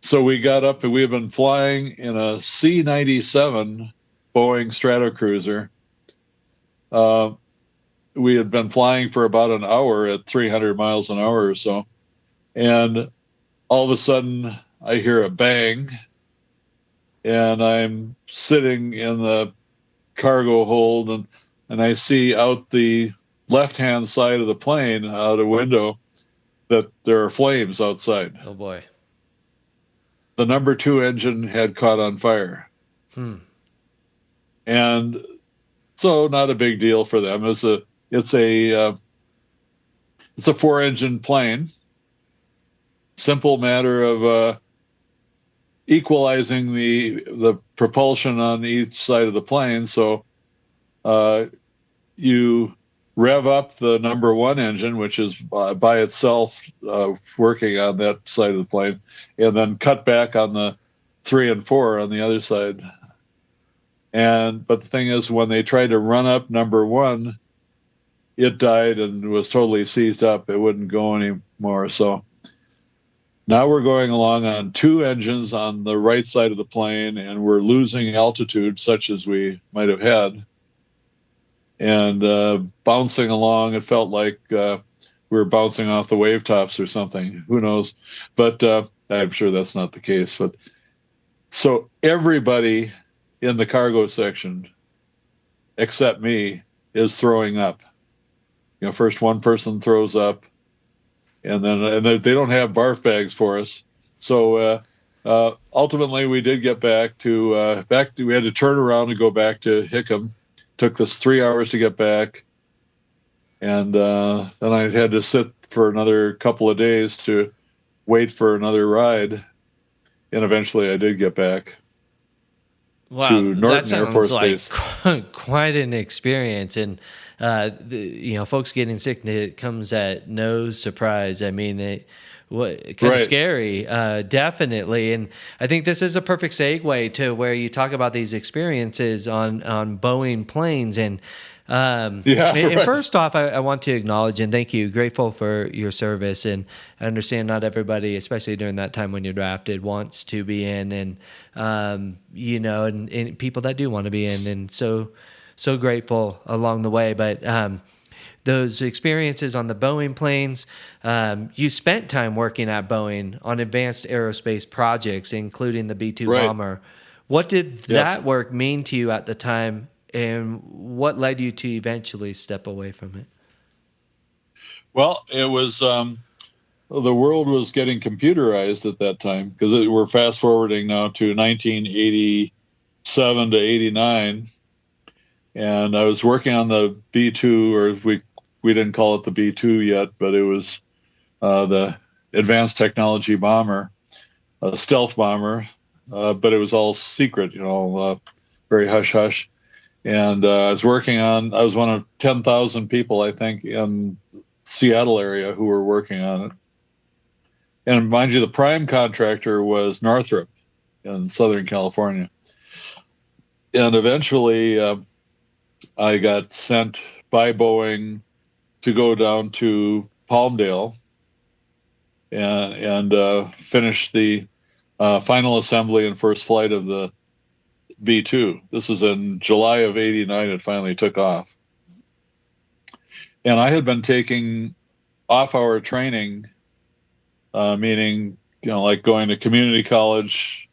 so we got up and we had been flying in a C-97 Boeing Stratocruiser. We had been flying for about an hour at 300 miles an hour or so, and all of a sudden I hear a bang, and I'm sitting in the cargo hold, and I see out the left-hand side of the plane out a window that there are flames outside. Oh boy. The number 2 engine had caught on fire. And so not a big deal for them. It's a 4-engine plane. Simple matter of equalizing the propulsion on each side of the plane. So you rev up the number 1 engine, which is by itself working on that side of the plane, and then cut back on the 3 and 4 on the other side. But the thing is, when they tried to run up number 1, it died and was totally seized up. It wouldn't go anymore. So now we're going along on 2 engines on the right side of the plane, and we're losing altitude such as we might have had. And bouncing along, it felt like we were bouncing off the wave tops or something. Who knows? But I'm sure that's not the case. But so everybody in the cargo section, except me, is throwing up. First one person throws up, and they don't have barf bags for us. So ultimately, we did get back to we had to turn around and go back to Hickam. Took us 3 hours to get back, and then I had to sit for another couple of days to wait for another ride, and eventually I did get back. Wow, to Norton that sounds Air Force like Base. quite an experience, and folks getting sick, it comes at no surprise. I mean, kind of scary, definitely. And I think this is a perfect segue to where you talk about these experiences on Boeing planes. And first off, I want to acknowledge and thank you, grateful for your service. And I understand not everybody, especially during that time when you're drafted, wants to be in, and and people that do want to be in, and so grateful along the way. But those experiences on the Boeing planes, you spent time working at Boeing on advanced aerospace projects, including the B-2 bomber. What did that work mean to you at the time, and what led you to eventually step away from it? Well, it was the world was getting computerized at that time, because we're fast forwarding now to 1987 to 89. And I was working on the B-2, or we didn't call it the B-2 yet, but it was the Advanced Technology Bomber, a stealth bomber, but it was all secret, very hush-hush. And I was one of 10,000 people, I think, in Seattle area who were working on it. And mind you, the prime contractor was Northrop in Southern California. And eventually I got sent by Boeing to go down to Palmdale and finish the final assembly and first flight of the B-2. This was in July of 89. It finally took off. And I had been taking off-hour training, meaning, like going to community college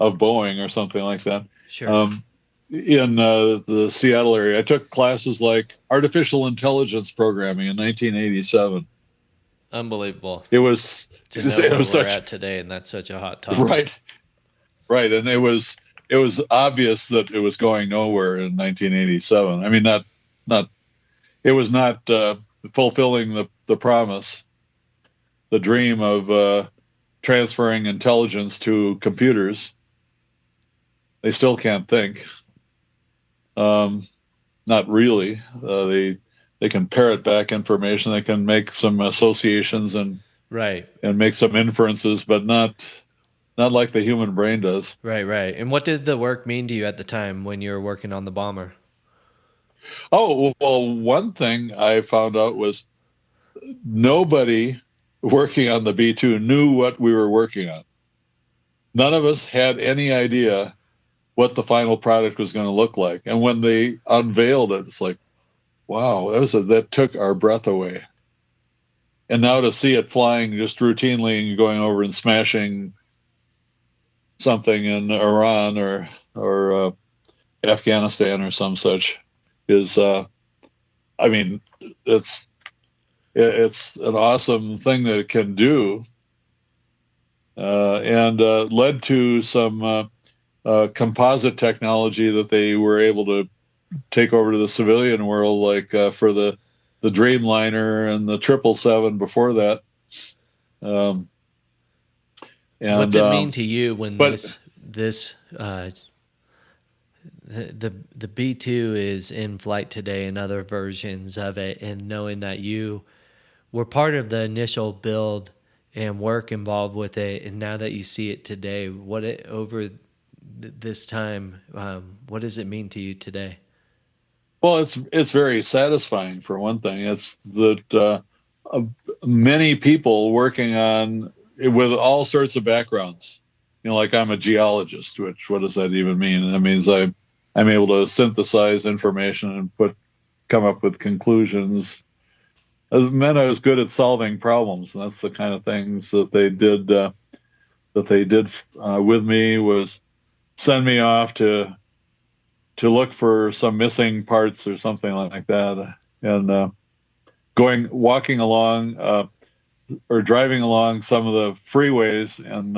of Boeing or something like that. Sure. In the Seattle area. I took classes like artificial intelligence programming in 1987. Unbelievable. It was to know where we're at today, and that's such a hot topic. Right. And it was obvious that it was going nowhere in 1987. I mean, not it was not fulfilling the promise, the dream of transferring intelligence to computers. They still can't think. Not really. They can parrot back information. They can make some associations Right. and make some inferences, but not like the human brain does. Right, right. And what did the work mean to you at the time when you were working on the bomber? Oh, well, one thing I found out was nobody working on the B-2 knew what we were working on. None of us had any idea what the final product was going to look like. And when they unveiled it, it's like, wow, that took our breath away. And now to see it flying just routinely and going over and smashing something in Iran or Afghanistan or some such is, I mean, it's an awesome thing that it can do, and led to some composite technology that they were able to take over to the civilian world, like for the Dreamliner and the 777 before that. And What's it mean to you when but the B2 is in flight today and other versions of it, and knowing that you were part of the initial build and work involved with it, and now that you see it today, this time, what does it mean to you today? Well, it's very satisfying for one thing. It's that many people working on with all sorts of backgrounds. Like I'm a geologist, which what does that even mean? That means I'm able to synthesize information and come up with conclusions. It meant I was good at solving problems, and that's the kind of things that they did. With me was send me off to look for some missing parts or something like that, and walking along or driving along some of the freeways in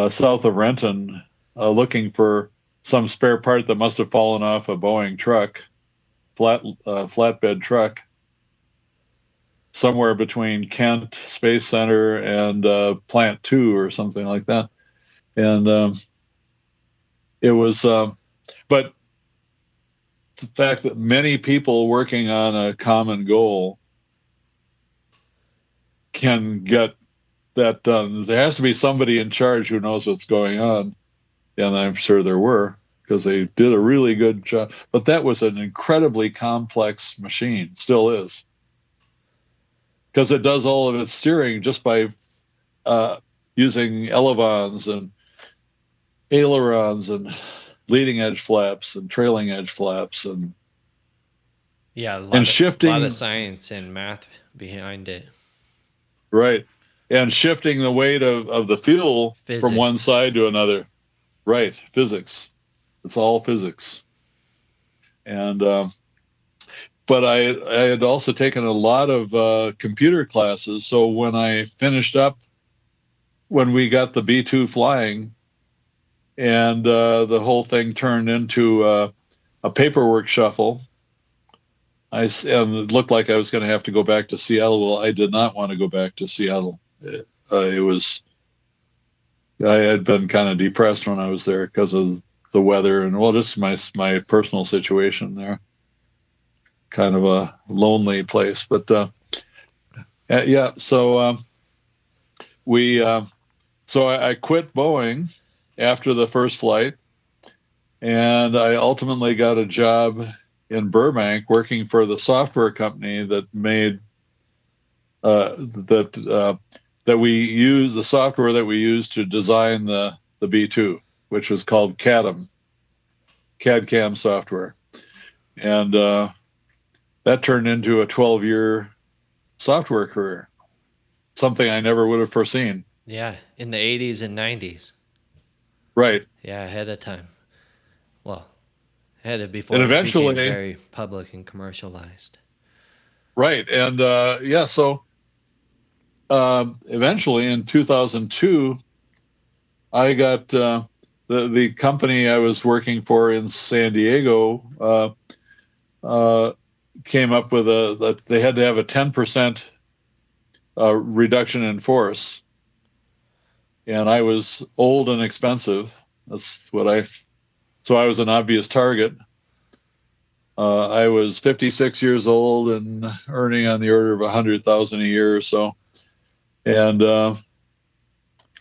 south of Renton, looking for some spare part that must have fallen off a Boeing truck, flatbed truck, somewhere between Kent Space Center and Plant 2 or something like that. And it was, but the fact that many people working on a common goal can get that done. There has to be somebody in charge who knows what's going on. And I'm sure there were, because they did a really good job. But that was an incredibly complex machine, still is. Because it does all of its steering just by using elevons and ailerons and leading edge flaps and trailing edge flaps and shifting, a lot of science and math behind it. Right. And shifting the weight of the fuel from one side to another. Right. Physics. It's all physics. And but I had also taken a lot of computer classes. So when I finished up, when we got the B-2 flying, and the whole thing turned into a paperwork shuffle, and it looked like I was going to have to go back to Seattle. Well, I did not want to go back to Seattle. I had been kind of depressed when I was there because of the weather and just my personal situation there. Kind of a lonely place, but yeah. So I quit Boeing after the first flight, and I ultimately got a job in Burbank working for the software company that made that we use the software that we used to design the B-2, which was called CAD-CAM software, and that turned into a 12-year software career, something I never would have foreseen. Yeah, in the 80s and 90s. Right. Yeah, ahead of time. Well, before and it eventually became very public and commercialized. Right. And so eventually in 2002, I got the company I was working for in San Diego came up with that they had to have a 10% reduction in force, and I was old and expensive. So I was an obvious target. I was 56 years old and earning on the order of 100,000 a year or so, and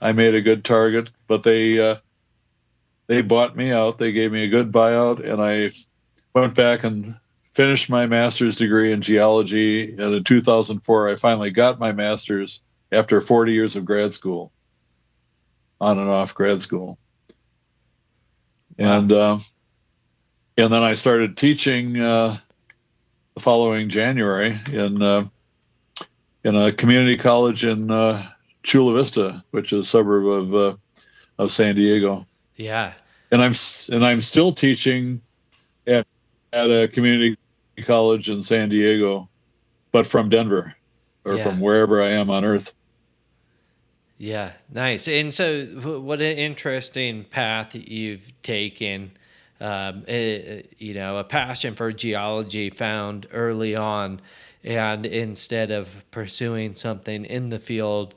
I made a good target. But they bought me out. They gave me a good buyout, and I went back and finished my master's degree in geology. And in 2004, I finally got my master's after 40 years of grad school, on and off grad school. Wow. And then I started teaching the following January in a community college in Chula Vista, which is a suburb of San Diego. Yeah. And I'm still teaching at a community college in San Diego, but from Denver, or from wherever I am on Earth. Yeah, nice. And so, what an interesting path you've taken. A passion for geology found early on, and instead of pursuing something in the field,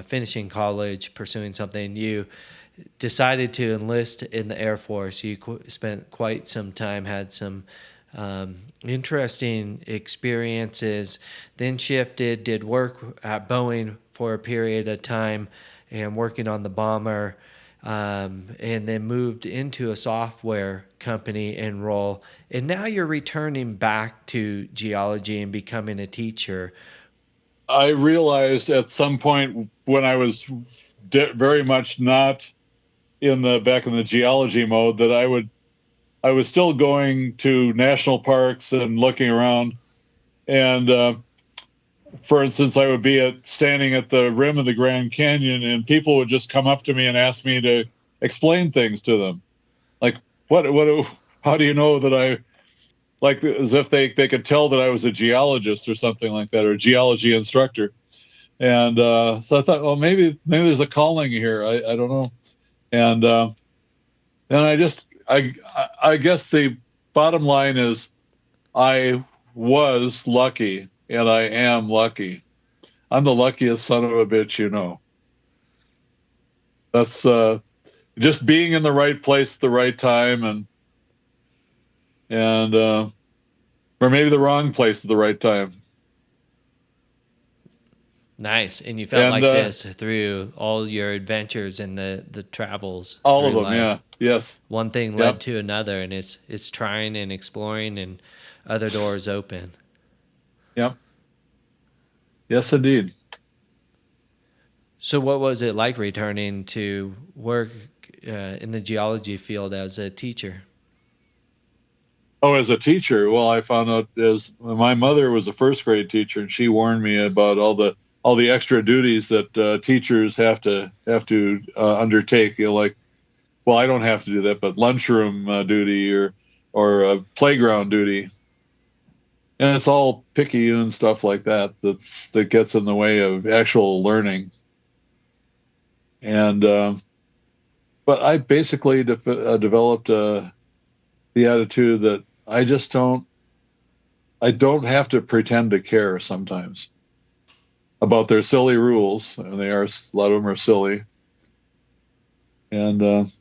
finishing college, pursuing something, you decided to enlist in the Air Force. You spent quite some time, had some interesting experiences, then shifted, did work at Boeing for a period of time and working on the bomber, and then moved into a software company and role. And now you're returning back to geology and becoming a teacher. I realized at some point when I was very much not back in the geology mode that I was still going to national parks and looking around. And for instance, I would be standing at the rim of the Grand Canyon, and people would just come up to me and ask me to explain things to them. Like, how do you know that as if they could tell that I was a geologist or something like that, or a geology instructor. And so I thought, well, maybe there's a calling here. I don't know. And then I guess the bottom line is I was lucky, and I am lucky. I'm the luckiest son of a bitch, you know. That's just being in the right place at the right time, and or maybe the wrong place at the right time. Nice. And you felt like this through all your adventures and the travels. All of them, life. Yeah. Yes. One thing led to another, and it's trying and exploring, and other doors open. Yep. Yes, indeed. So what was it like returning to work in the geology field as a teacher? Oh, as a teacher, well, I found out my mother was a first grade teacher, and she warned me about all the extra duties that teachers have to undertake. You know, like, well, I don't have to do that, but lunchroom duty or playground duty, and it's all picayune and stuff like that that gets in the way of actual learning. And but I basically developed the attitude that I don't have to pretend to care sometimes about their silly rules, and a lot of them are silly. And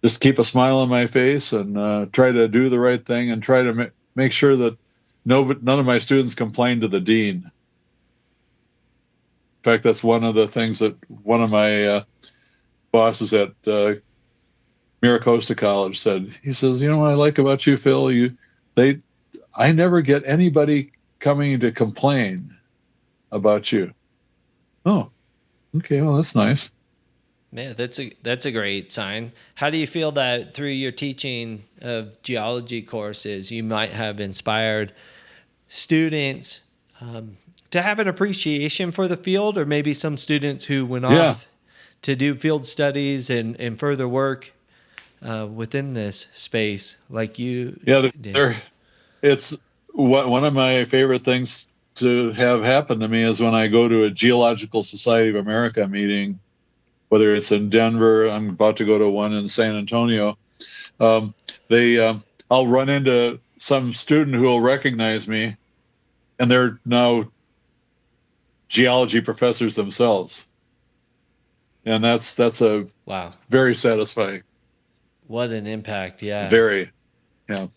just keep a smile on my face and try to do the right thing, and try to make sure that none of my students complain to the dean. In fact, that's one of the things that one of my bosses at Miracosta College said. He says, "You know what I like about you, Phil? I never get anybody coming to complain about you." Oh, okay. Well, that's nice. Yeah, that's a great sign. How do you feel that through your teaching of geology courses, you might have inspired students to have an appreciation for the field, or maybe some students who went off to do field studies and further work within this space like you did? It's one of my favorite things to have happen to me is when I go to a Geological Society of America meeting, whether it's in Denver. I'm about to go to one in San Antonio. I'll run into some student who will recognize me, and they're now geology professors themselves, and that's a Wow. very satisfying. What an impact. Yeah. Very, yeah.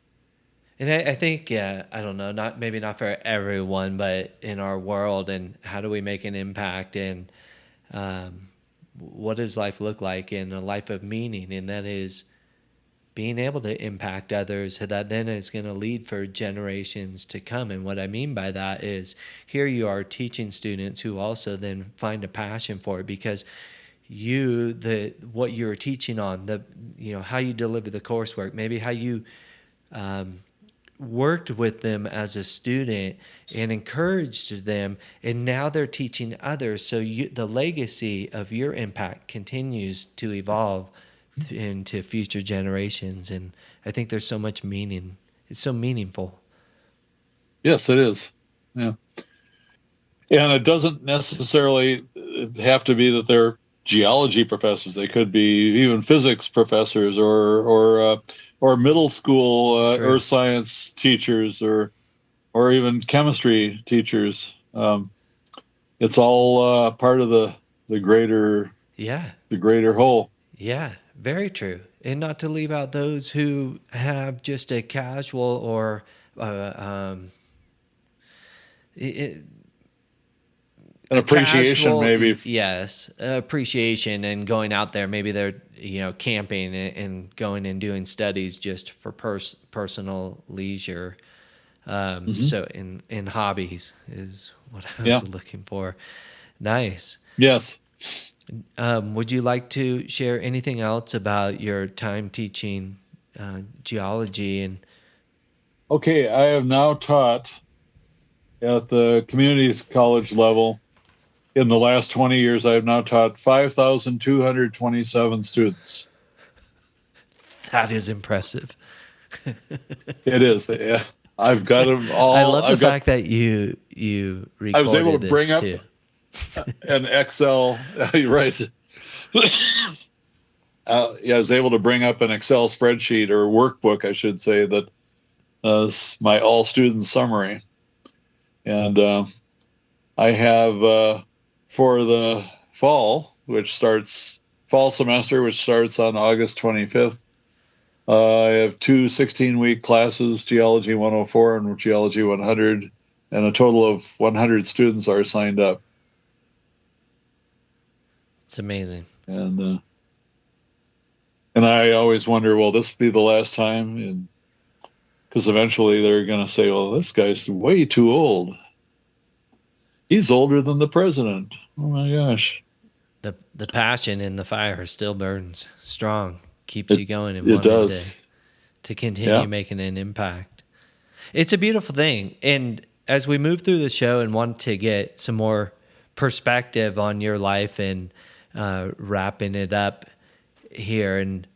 And I think, yeah, I don't know, maybe not for everyone, but in our world, and how do we make an impact, and what does life look like in a life of meaning? And that is being able to impact others, that then is going to lead for generations to come. And what I mean by that is, here you are teaching students who also then find a passion for it, because what you're teaching on, how you deliver the coursework, maybe how you worked with them as a student and encouraged them, and now they're teaching others. So the legacy of your impact continues to evolve into future generations, and I think there's so much meaning. It's so meaningful. Yes, it is. Yeah, and it doesn't necessarily have to be that they're geology professors. They could be even physics professors, or middle school earth science teachers, or even chemistry teachers. It's all part of the greater whole. Yeah, very true. And not to leave out those who have just a casual or an appreciation, casual, maybe. Yes, appreciation, and going out there. Maybe they're camping and going and doing studies just for personal leisure. So in hobbies is what I was looking for. Nice. Yes. Would you like to share anything else about your time teaching geology? And okay, I have now taught at the community college level. In the last 20 years, I have now taught 5,227 students. That is impressive. It is. Yeah. I've got them all. I love the fact that you recorded. I was able to bring up too. an Excel, right? I was able to bring up an Excel spreadsheet, or workbook, I should say, that is my all student summary. And I have for the fall semester, which starts on August 25th, I have two 16-week classes, Geology 104 and Geology 100, and a total of 100 students are signed up. It's amazing. And I always wonder, will this be the last time? And because eventually they're going to say, well, this guy's way too old. He's older than the president. Oh my gosh. The passion and the fire still burns strong, keeps you going and wanting to continue making an impact. It's a beautiful thing. And as we move through the show and want to get some more perspective on your life and wrapping it up here, and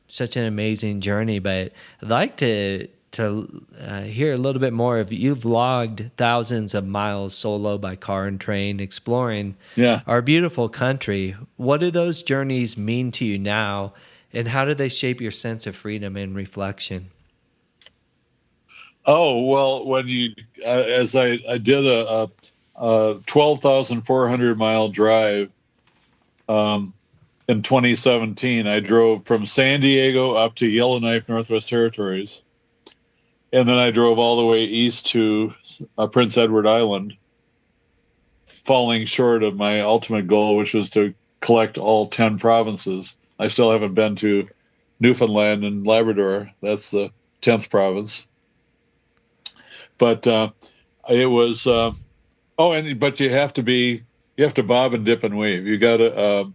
such an amazing journey, but I'd like to hear a little bit more of, you've logged thousands of miles solo by car and train exploring our beautiful country. What do those journeys mean to you now, and how do they shape your sense of freedom and reflection? Oh, well, when as I did a 12,400 mile drive in 2017, I drove from San Diego up to Yellowknife, Northwest Territories. And then I drove all the way east to Prince Edward Island, falling short of my ultimate goal, which was to collect all 10 provinces. I still haven't been to Newfoundland and Labrador. That's the 10th province. But it was, but you have to bob and dip and weave. You got to,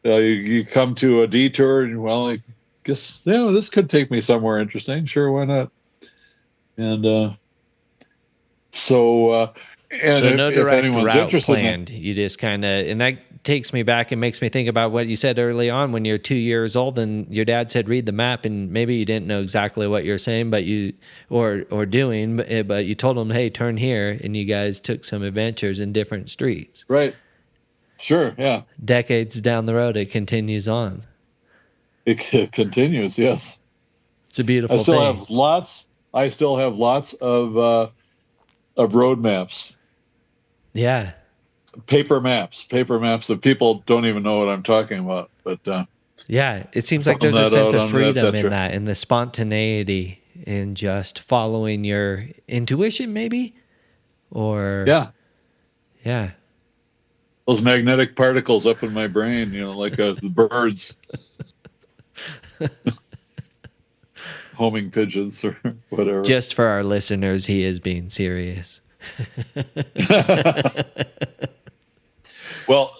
you come to a detour, and well, I guess, this could take me somewhere interesting. Sure, why not? And so no direct route planned. You just kind of, and that takes me back and makes me think about what you said early on when you're 2 years old and your dad said read the map, and maybe you didn't know exactly what you're saying, but but you told him, hey, turn here, and you guys took some adventures in different streets. Right. Sure. Yeah. Decades down the road, it continues on. It continues. Yes. It's a beautiful thing. I still have lots of road maps. Yeah. Paper maps that people don't even know what I'm talking about. But yeah, it seems like found there's a that sense out of on freedom in trip. that, in the spontaneity, in just following your intuition, maybe? Or, yeah. Those magnetic particles up in my brain, like the birds, homing pigeons or whatever. Just for our listeners, he is being serious. Well,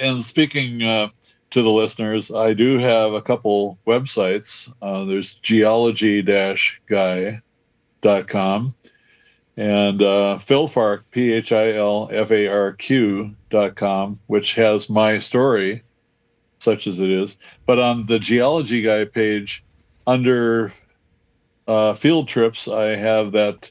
and speaking to the listeners, I do have a couple websites. There's geology-guy.com and Philfarq, PHILFARQ.com, which has my story, such as it is. But on the Geology Guy page, under field trips, I have that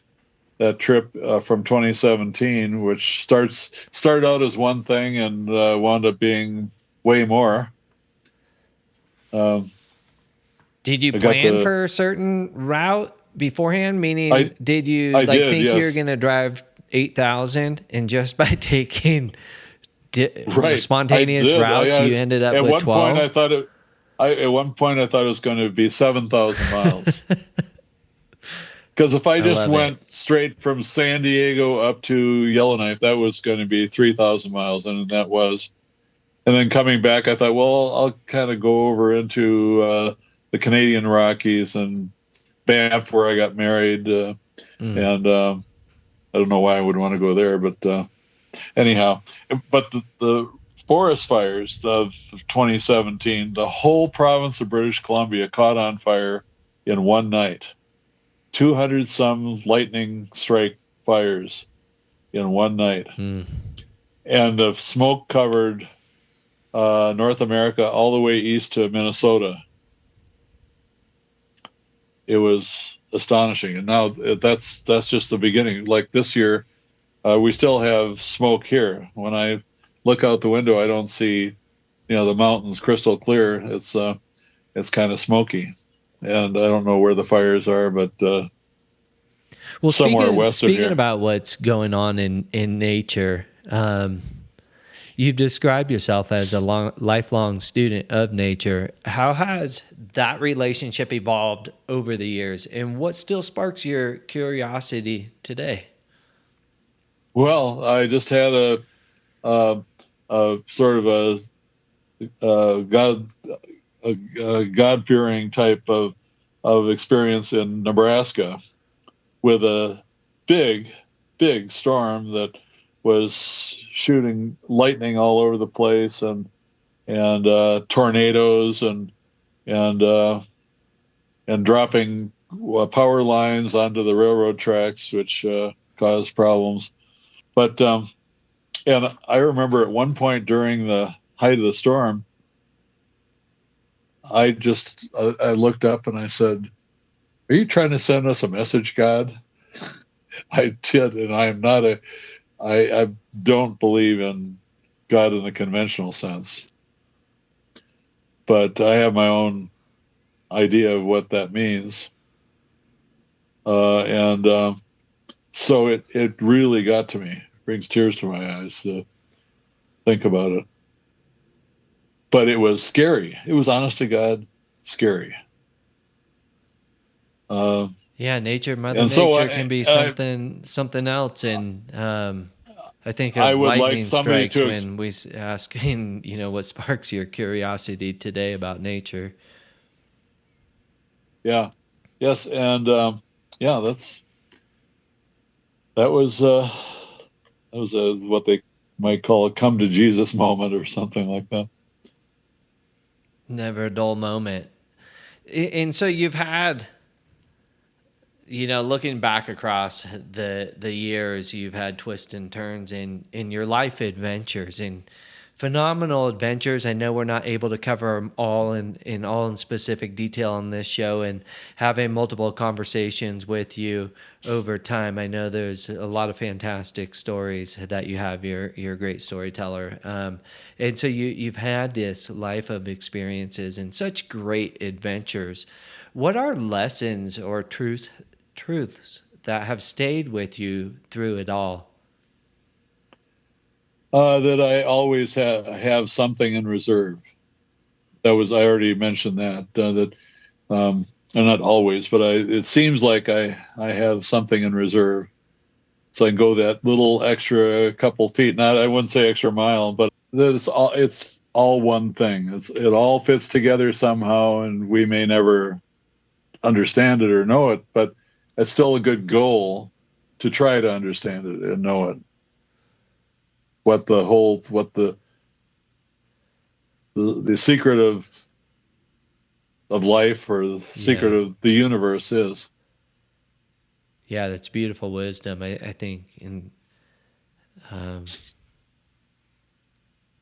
trip from 2017, which started out as one thing and wound up being way more. Did you I got plan for a certain route beforehand? Meaning, did you I did, think you're yes. going to drive 8,000 and just by taking Right. spontaneous routes, you ended up with 12? At one point I thought it was going to be 7,000 miles. Because if I just went straight from San Diego up to Yellowknife, that was going to be 3,000 miles, and that was. And then coming back, I thought, well, I'll kind of go over into the Canadian Rockies and Banff, where I got married, and I don't know why I would want to go there, but anyhow. But the forest fires of 2017, the whole province of British Columbia caught on fire in one night. 200 some lightning strike fires in one night. And the smoke covered North America all the way east to Minnesota. It was astonishing. And now that's just the beginning. Like this year, we still have smoke here. When I look out the window, I don't see, the mountains crystal clear. It's kind of smoky. And I don't know where the fires are, but well, somewhere west of here. Speaking about what's going on in nature, you've described yourself as a lifelong student of nature. How has that relationship evolved over the years, and what still sparks your curiosity today? Well, I just had a sort of a God-fearing type of experience in Nebraska with a big storm that was shooting lightning all over the place and tornadoes and dropping power lines onto the railroad tracks, which caused problems. But and I remember at one point during the height of the storm, I looked up and I said, "Are you trying to send us a message, God?" I did, and I don't believe in God in the conventional sense, but I have my own idea of what that means, and so it really got to me. It brings tears to my eyes to think about it. But it was scary. It was, honest to God, scary. Mother Nature can be something else, and I think of lightning strikes when we asking, what sparks your curiosity today about nature. Yeah, yes, and that was what they might call a come to Jesus moment or something like that. Never a dull moment. And so you've had, looking back across the years, you've had twists and turns in your life adventures and phenomenal adventures. I know we're not able to cover them all in specific detail on this show, and having multiple conversations with you over time, I know there's a lot of fantastic stories that you have. You're a great storyteller. And so you've had this life of experiences and such great adventures. What are lessons or truths that have stayed with you through it all? That I always have something in reserve. I already mentioned that and not always, but it seems like I have something in reserve, so I can go that little extra couple feet. Not, I wouldn't say extra mile, but that it's all one thing. It all fits together somehow, and we may never understand it or know it, but it's still a good goal to try to understand it and know it. What the secret of life, or the secret Yeah. of the universe is. Yeah, that's beautiful wisdom. I think, and um,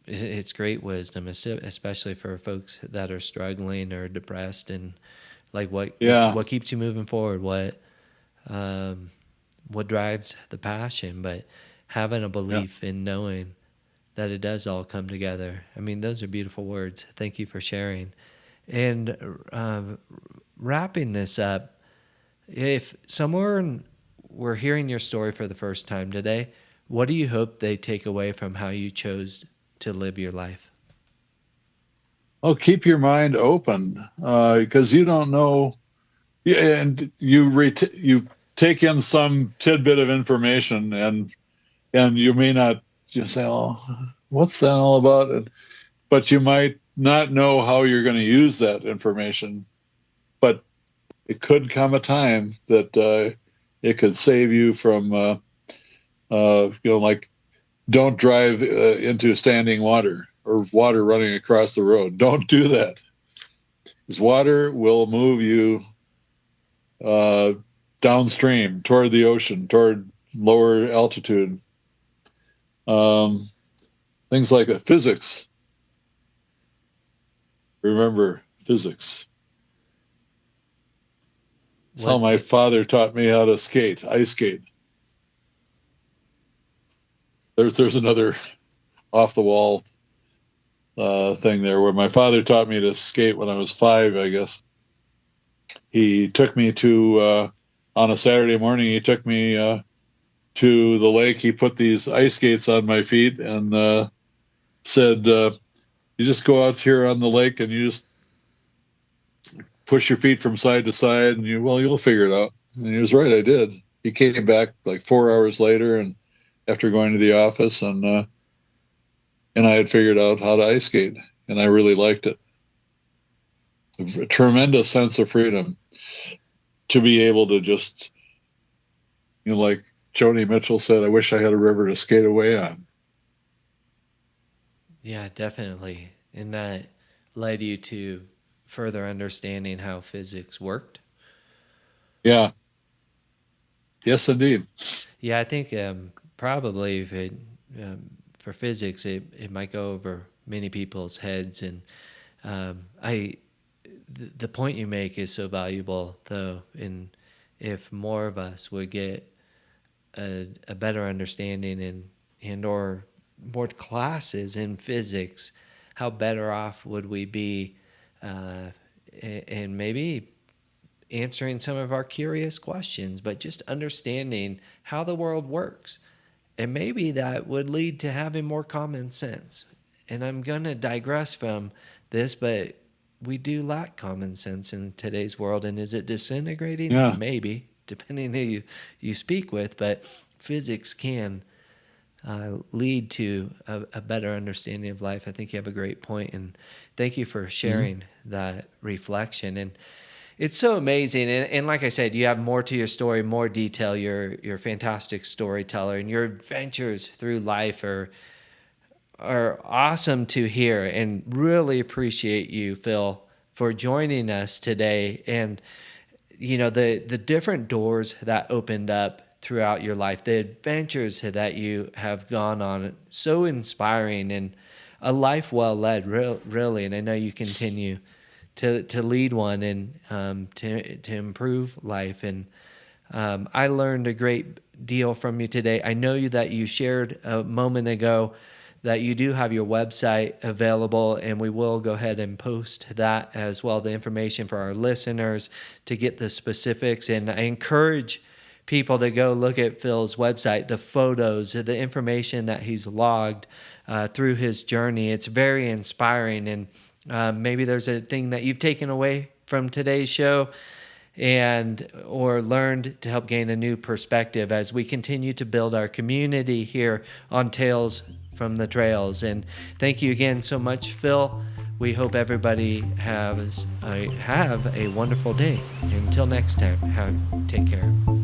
it's great wisdom, especially for folks that are struggling or depressed, and like Yeah, what keeps you moving forward, um, what drives the passion, but having a yeah. belief in knowing that it does all come together. I mean, those are beautiful words. Thank you for sharing. And wrapping this up, if someone were hearing your story for the first time today, what do you hope they take away from how you chose to live your life? Oh, keep your mind open, because you don't know. Yeah, and you take in some tidbit of information, and you may not just say, "Oh, what's that all about?" But you might not know how you're going to use that information. But it could come a time that it could save you from, like, don't drive into standing water or water running across the road. Don't do that, because water will move you uh, downstream toward the ocean, toward lower altitude. Um, Things like that. Physics. Remember physics. It's how What my it, father taught me how to skate, ice skate. There's another off the wall thing there, where my father taught me to skate when I was 5, I guess. He took me to on a Saturday morning. He took me to the lake. He put these ice skates on my feet and said, "You just go out here on the lake and you just push your feet from side to side, and you'll figure it out." And he was right. I did. He came back like 4 hours later, and after going to the office, and I had figured out how to ice skate, and I really liked it. A tremendous sense of freedom to be able to just, like Joni Mitchell said, "I wish I had a river to skate away on." yeah, definitely. And that led you to further understanding how physics worked. Yeah. Yes, indeed. Yeah, I think probably if for physics, it might go over many people's heads, and the point you make is so valuable, though. And if more of us would get a better understanding and or more classes in physics, how better off would we be? Uh, and maybe answering some of our curious questions, but just understanding how the world works. And maybe that would lead to having more common sense. And I'm going to digress from this, but we do lack common sense in today's world. And is it disintegrating? Yeah. Maybe, depending who you speak with. But physics can lead to a better understanding of life. I think you have a great point, and thank you for Mm-hmm. sharing that reflection. And it's so amazing, and like I said, you have more to your story, more detail. You're a fantastic storyteller, and your adventures through life are awesome to hear. And really appreciate you, Phil, for joining us today. And the different doors that opened up throughout your life, the adventures that you have gone on, so inspiring, and a life well led, really. And I know you continue to lead one, and to improve life. And I learned a great deal from you today. I know that you shared a moment ago that you do have your website available, and we will go ahead and post that as well, the information for our listeners to get the specifics. And I encourage people to go look at Phil's website, the photos, the information that he's logged through his journey. It's very inspiring, and maybe there's a thing that you've taken away from today's show or learned to help gain a new perspective as we continue to build our community here on Tales from the Trails. And thank you again so much, Phil. We hope everybody have a wonderful day. Until next time, take care.